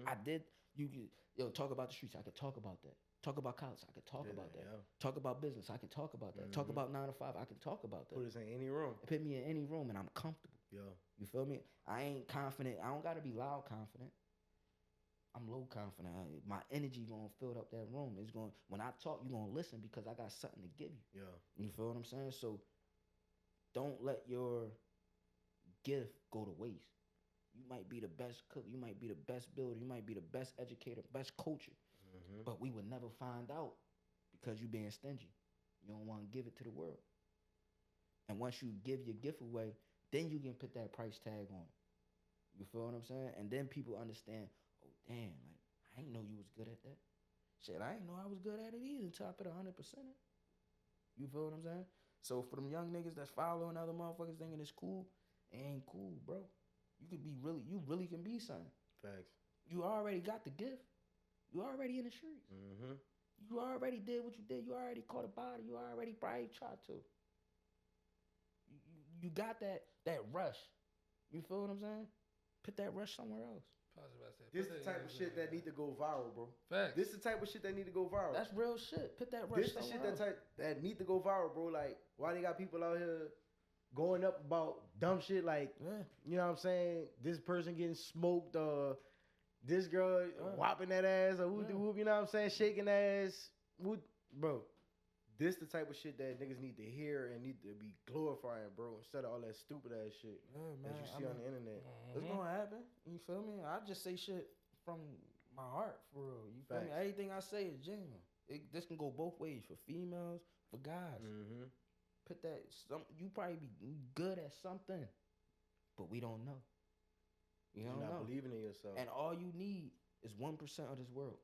I did. Talk about the streets. I could talk about that. Talk about college. I could talk about that. Yeah. Talk about business. I can talk about that. Talk about 9 to 5. I can talk about that. Put us in any room. Put me in any room, and I'm comfortable. Yeah. You feel me? I ain't confident. I don't gotta be loud confident. I'm low confident. My energy gonna fill up that room. It's going when I talk, you gonna listen because I got something to give you. Yeah. You feel what I'm saying? So don't let your gift go to waste. You might be the best cook. You might be the best builder. You might be the best educator, best coacher. But we would never find out because you being stingy. You don't want to give it to the world. And once you give your gift away, then you can put that price tag on it. You feel what I'm saying? And then people understand, oh, damn, like, I I ain't know you was good at that. Shit, I ain't know I was good at it either until I put 100% in. You feel what I'm saying? So for them young niggas that's following other motherfuckers thinking it's cool, it ain't cool, bro. You really can be something. Facts. You already got the gift. You already in the streets. Mm-hmm. You already did what you did. You already caught a body. You already probably tried to. You got that rush. You feel what I'm saying? Put that rush somewhere else. This the type of shit that need to go viral, bro. Facts. This the type of shit that need to go viral. That's real shit. Put that rush somewhere else. This the shit that need to go viral, bro. Like, why they got people out here going up about dumb shit like, you know what I'm saying? This person getting smoked, this girl whopping that ass, or whoop, you know what I'm saying? Shaking ass. Bro, this the type of shit that niggas need to hear and need to be glorifying, bro, instead of all that stupid ass shit that you see on the internet. It's gonna happen. You feel me? I just say shit from my heart, for real. You feel me? Everything I say is genuine. This can go both ways, for females, for guys. Mm-hmm. Put that, you probably be good at something, but we don't know. You don't know. Not believing in yourself. And all you need is 1% of this world.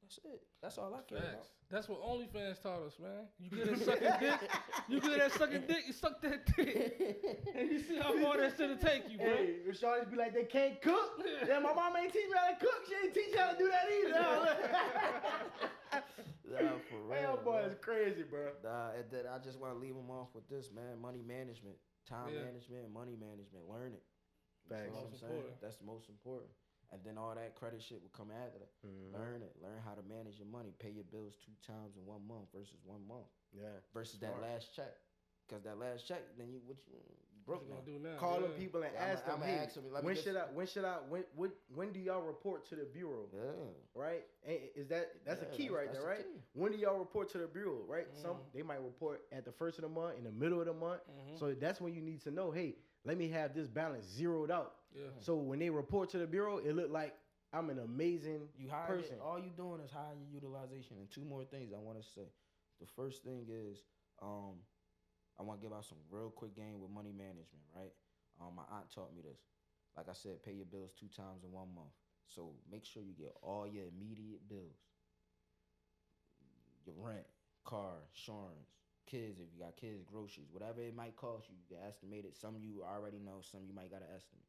That's it. That's all I care about. That's what OnlyFans taught us, man. You good at sucking dick? You good at sucking dick? You suck that dick. And you see how far that's gonna take you, bro. Hey, shawty's be like, they can't cook. Yeah, my mom ain't teach me how to cook. She ain't teach me how to do that either. Nah, for real. Hell, boy, it's crazy, bro. And then I just want to leave them off with this, man. Money management, time management, money management. Learn it. Facts. You know what I'm saying? That's the most important. And then all that credit shit will come after that. Mm-hmm. Learn it. Learn how to manage your money. Pay your bills 2 times in 1 month versus 1 month. Yeah. Versus that last check. Because that last check, then you broke now. Do now. Call them people and ask them, hey, ask them, when do y'all report to the bureau? Yeah. Right? That's a key right there, right? When do y'all report to the bureau, right? Some they might report at the first of the month, in the middle of the month. So that's when you need to know, hey, let me have this balance zeroed out. Yeah. So when they report to the bureau, it look like I'm an amazing person. All you doing is high utilization. And 2 more things I want to say. The first thing is, I want to give out some real quick game with money management, right? My aunt taught me this. Like I said, pay your bills 2 times in 1 month. So make sure you get all your immediate bills. Your rent, car, insurance, kids, if you got kids, groceries, whatever it might cost you, you can estimate it. Some you already know, some you might got to estimate.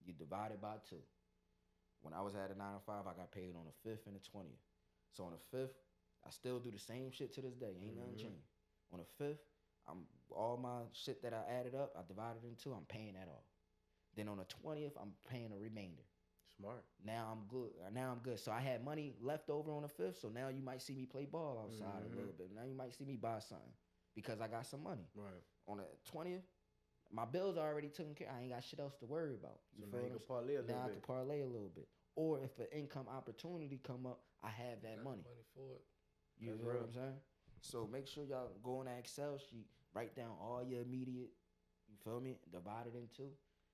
You divide it by 2. When I was at a 9 to 5, I got paid on the 5th and the 20th. So on the 5th, I still do the same shit to this day. Ain't nothing changed. On the 5th, all my shit that I added up, I divided into, I'm paying that off. Then on the 20th, I'm paying the remainder. Smart. Now I'm good. So I had money left over on the 5th, so now you might see me play ball outside a little bit. Now you might see me buy something because I got some money. Right. On the 20th, my bills are already taken care of. I ain't got shit else to worry about. So now you can parlay a little bit. Now I can parlay a little bit. Or if an income opportunity come up, I have that money. Money for it. You know what I'm saying? So make sure y'all go on that Excel sheet, write down all your immediate, you feel me? Divide it in 2.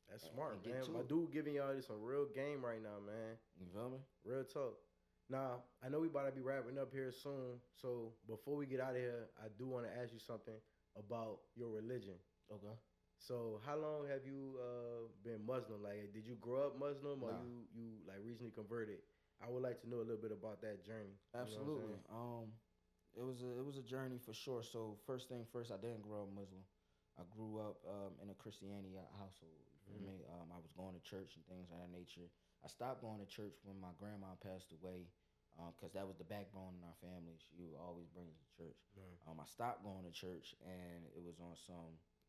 That's smart, man. My dude giving y'all this a real game right now, man. You feel me? Real talk. Now, I know we about to be wrapping up here soon. So before we get out of here, I do want to ask you something about your religion. Okay. So how long have you been Muslim? Like, did you grow up Muslim or you like recently converted? I would like to know a little bit about that journey. Absolutely. You know it was a journey for sure. So first thing first, I didn't grow up Muslim. I grew up in a Christianity household. You feel me? I was going to church and things of that nature. I stopped going to church when my grandma passed away, because that was the backbone in our family. She would always bring us to church. I stopped going to church, and it was on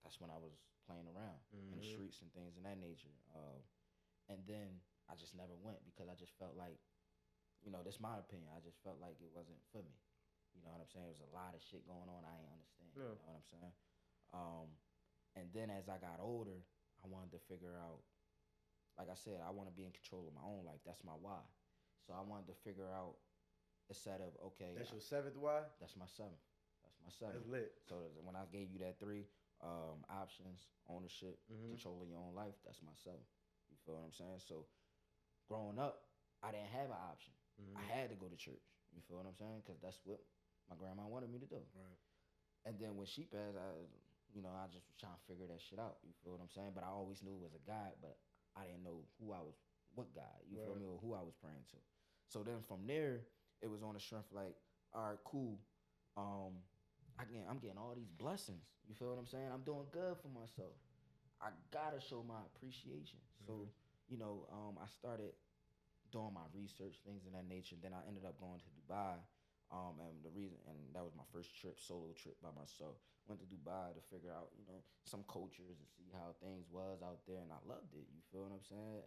that's when I was playing around in the streets and things of that nature. And then I just never went because I just felt like, that's my opinion. I just felt like it wasn't for me. You know what I'm saying? There was a lot of shit going on I ain't understand. Yeah. You know what I'm saying? And then as I got older, I wanted to figure out, like I said, I want to be in control of my own life. That's my why. So I wanted to figure out a set of, okay. That's your 7th why? That's my 7th. That's lit. So when I gave you that 3 options, ownership, controlling your own life, that's my 7th. You feel what I'm saying? So growing up, I didn't have an option. I had to go to church. You feel what I'm saying? Because that's what my grandma wanted me to do. Right. And then when she passed, I just was trying to figure that shit out. You feel what I'm saying? But I always knew it was a God, but I didn't know what God, you feel me, or who I was praying to. So then from there, it was on the strength like, all right, cool. I'm getting all these blessings. You feel what I'm saying? I'm doing good for myself. I gotta show my appreciation. So, I started doing my research, things of that nature. Then I ended up going to Dubai. And that was my first solo trip by myself. Went to Dubai to figure out, some cultures and see how things was out there, and I loved it. You feel what I'm saying?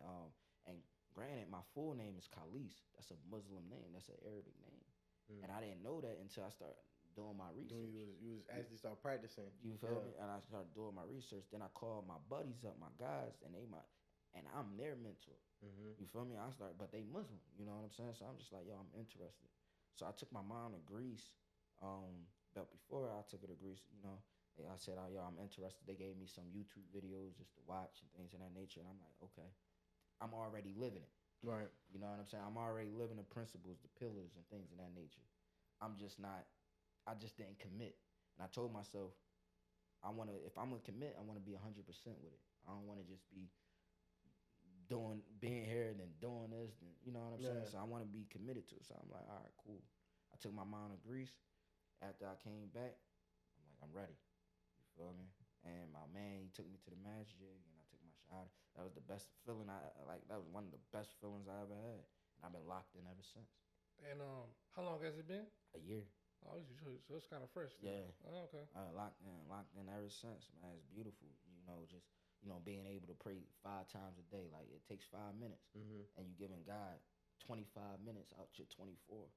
And granted, my full name is Khalis. That's a Muslim name. That's an Arabic name, and I didn't know that until I started doing my research. You was actually start practicing. You feel me? And I started doing my research. Then I called my buddies up, my guys, and I'm their mentor. You feel me? But they Muslim. You know what I'm saying? So I'm just like, yo, I'm interested. So I took my mom to Greece. But before I took her to Greece, I said, oh, yo, I'm interested. They gave me some YouTube videos just to watch and things of that nature. And I'm like, okay, I'm already living it. Right. You know what I'm saying? I'm already living the principles, the pillars, and things of that nature. I just didn't commit. And I told myself, if I'm going to commit, I want to be 100% with it. I don't want to just be being here and then doing this, and you know what I'm saying? So I want to be committed to it. So I'm like, all right, cool. I took my mom to Greece. After I came back, I'm like, I'm ready. You feel me? And my man, he took me to the masjid, and I took my shahada. That was the best feeling. That was one of the best feelings I ever had, and I've been locked in ever since. And how long has it been? A year. Oh, so it's kind of fresh. Then. Yeah. Oh, okay. Locked in ever since, man. It's beautiful. Just being able to pray 5 times a day. Like, it takes 5 minutes, and you giving God 25 minutes out your 24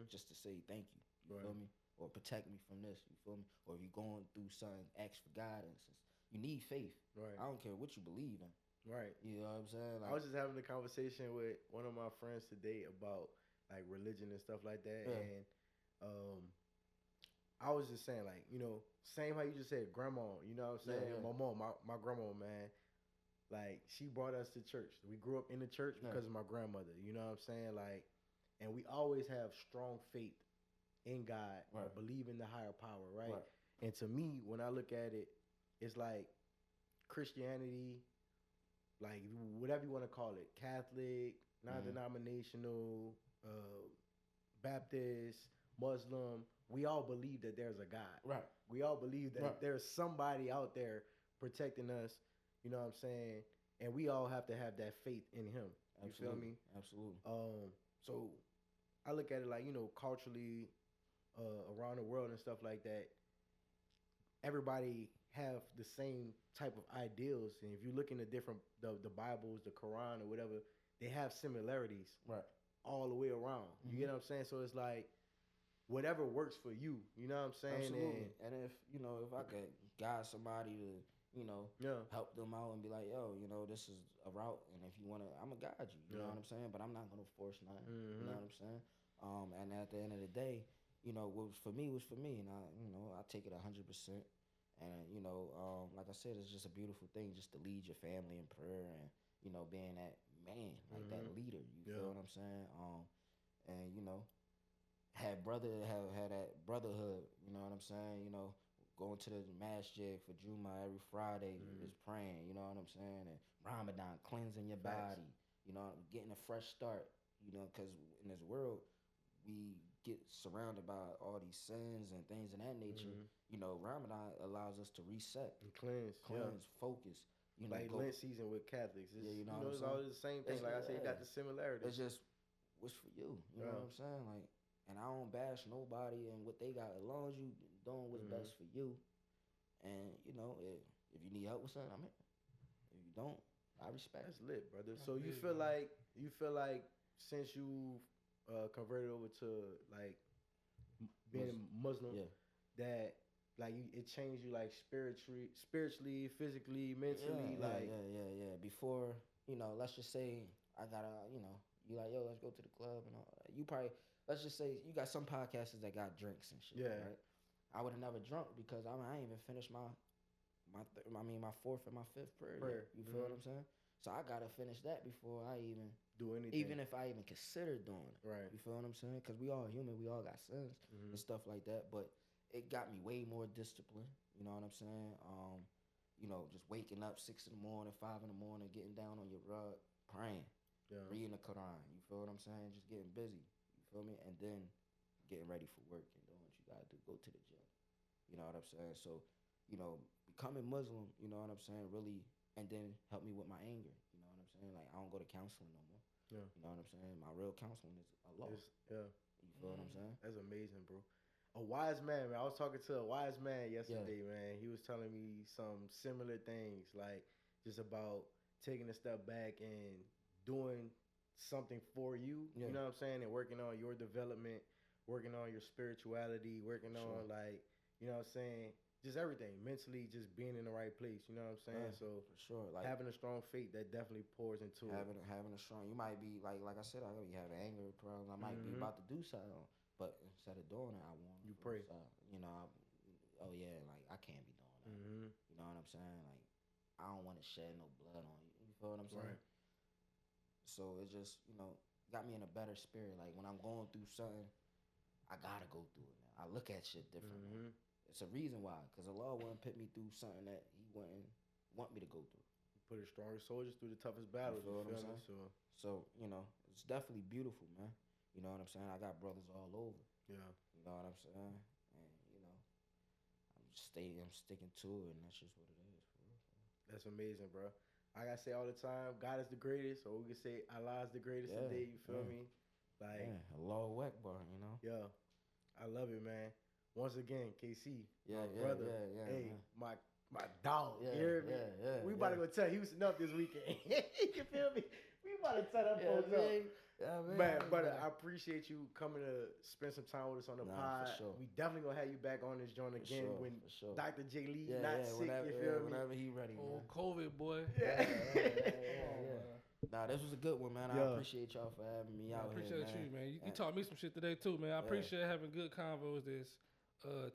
just to say thank you. You feel me? Or protect me from this. You feel me? Or if you're going through something, ask for guidance. You need faith. Right. I don't care what you believe in. Right. You know what I'm saying? I was just having a conversation with one of my friends today about like religion and stuff like that, and I was just saying, like, same how you just said grandma, you know what I'm saying? My mom, my grandma, man, like, she brought us to church. We grew up in the church because of my grandmother, you know what I'm saying? Like, and we always have strong faith in God, believe in the higher power, right? And to me, when I look at it, it's like Christianity, like whatever you want to call it, Catholic, non-denominational, Baptist, Muslim, we all believe that there's a God. Right. We all believe that there's somebody out there protecting us, you know what I'm saying? And we all have to have that faith in him. You feel me? Absolutely. So I look at it like, culturally, around the world and stuff like that, everybody have the same type of ideals. And if you look in the Bibles, the Quran or whatever, they have similarities all the way around. You get what I'm saying? So it's like, whatever works for you, you know what I'm saying? Absolutely. And if I could guide somebody to, help them out and be like, yo, this is a route, and if you want to, I'm going to guide you, you know what I'm saying? But I'm not going to force nothing, you know what I'm saying? And at the end of the day, what was for me was for me, and I take it 100%. And, like I said, it's just a beautiful thing just to lead your family in prayer and, being that man, like that leader, you feel what I'm saying? And, had that brotherhood, you know what I'm saying? Going to the masjid for Juma every Friday is praying, you know what I'm saying? And Ramadan, cleansing your body, getting a fresh start, because in this world, we get surrounded by all these sins and things of that nature. Ramadan allows us to reset and cleanse, focus. Like Lent season with Catholics. It's, it's all the same thing. Like I said, you got the similarities. It's just what's for you. You know what I'm saying? Like, and I don't bash nobody and what they got, as long as you doing what's best for you. And if you need help with something, I'm here. If you don't, I respect. That's lit, brother. So you feel like since you converted over to like being Muslim, that like it changed you like spiritually, physically, mentally, yeah. Before, let's just say I got you like, yo, let's go to the club and all that. You probably, let's just say you got some podcasters that got drinks and shit. Yeah. Right? I would have never drunk because I ain't even finished my 4th and my 5th prayer. You feel what I'm saying? So I gotta finish that before I even do anything. Even if I even consider doing it. Right. You feel what I'm saying? Because we all human. We all got sins and stuff like that. But it got me way more disciplined. You know what I'm saying? Just waking up 6 in the morning, 5 in the morning, getting down on your rug, praying, reading the Quran. You feel what I'm saying? Just getting busy. You feel me? And then getting ready for work and doing what you gotta do. Go to the gym. You know what I'm saying? So, you know, becoming Muslim, you know what I'm saying, really, and then help me with my anger. You know what I'm saying? Like, I don't go to counseling no more. Yeah. You know what I'm saying? My real counseling is Allah. Yeah. You feel what I'm saying? That's amazing, bro. A wise man, man. I was talking to a wise man yesterday, man. He was telling me some similar things, like just about taking a step back and doing something for you. You know what I'm saying? And working on your development, working on your spirituality, working on like, you know what I'm saying? Just everything, mentally, just being in the right place. You know what I'm saying? Yeah, so for sure, like having a strong faith that definitely pours into having a strong. You might be like I said, I could be having anger problems. I might be about to do something, but instead of doing it, I want you pray. You know, like I can't be doing that. You know what I'm saying? Like I don't want to shed no blood on you. You feel what I'm saying? Right. So it just got me in a better spirit. Like when I'm going through something, I gotta go through it now. I look at shit differently. It's a reason why, because Allah wouldn't put me through something that He wouldn't want me to go through. Put the strongest soldiers through the toughest battles. You feel what I'm saying? So it's definitely beautiful, man. You know what I'm saying? I got brothers all over. Yeah. You know what I'm saying? And I'm sticking to it, and that's just what it is. For real. That's amazing, bro. I gotta say all the time, God is the greatest, or we can say Allah is the greatest today. You feel me? Like Allahu Akbar, you know. Yeah, I love it, man. Once again, KC, brother. Hey, my dog. Yeah, you hear me? We about to go tell Houston up this weekend. You feel me? We about to tell them folks up. Man, brother, I appreciate you coming to spend some time with us on the pod. For sure. We definitely gonna have you back on this joint again when Dr. J. Lee not sick. Whenever, you feel me? Whenever he ready. Oh, man. COVID boy. Yeah. Nah, this was a good one, man. I appreciate y'all for having me out here. I appreciate you, man. You taught me some shit today too, man. I appreciate having good convos. This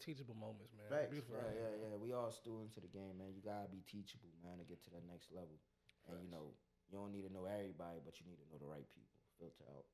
teachable moments, man. Facts. Beautiful. Yeah. We all students to the game, man. You gotta be teachable, man, to get to that next level. And you don't need to know everybody, but you need to know the right people. Filter out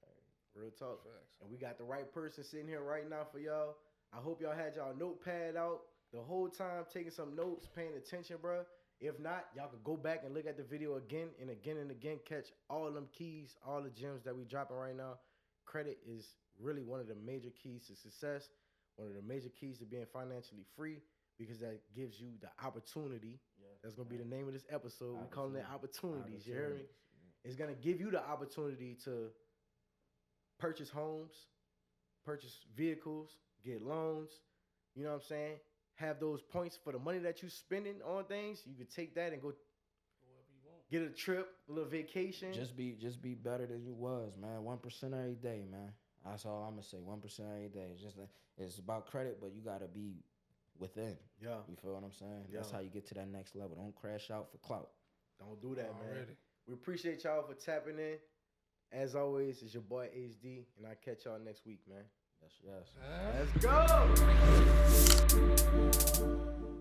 Real talk. Facts. And we got the right person sitting here right now for y'all. I hope y'all had y'all notepad out the whole time, taking some notes, paying attention, bro. If not, y'all could go back and look at the video again and again and again, catch all them keys, all the gems that we dropping right now. Credit is really one of the major keys to success, one of the major keys to being financially free, because that gives you the opportunity. That's going to be the name of this episode. We calling it opportunities. You hear me? It's going to give you the opportunity to purchase homes, purchase vehicles, get loans, you know what I'm saying? Have those points for the money that you spending on things. You could take that and go get a trip, a little vacation. Just be better than you was, man. 1% every day, man. That's all I'm gonna say. 1% every day. It's about credit, but you gotta be within. Yeah. You feel what I'm saying? That's how you get to that next level. Don't crash out for clout. Don't do that, man. We appreciate y'all for tapping in. As always, it's your boy HD, and I'll catch y'all next week, man. Yes. Let's go!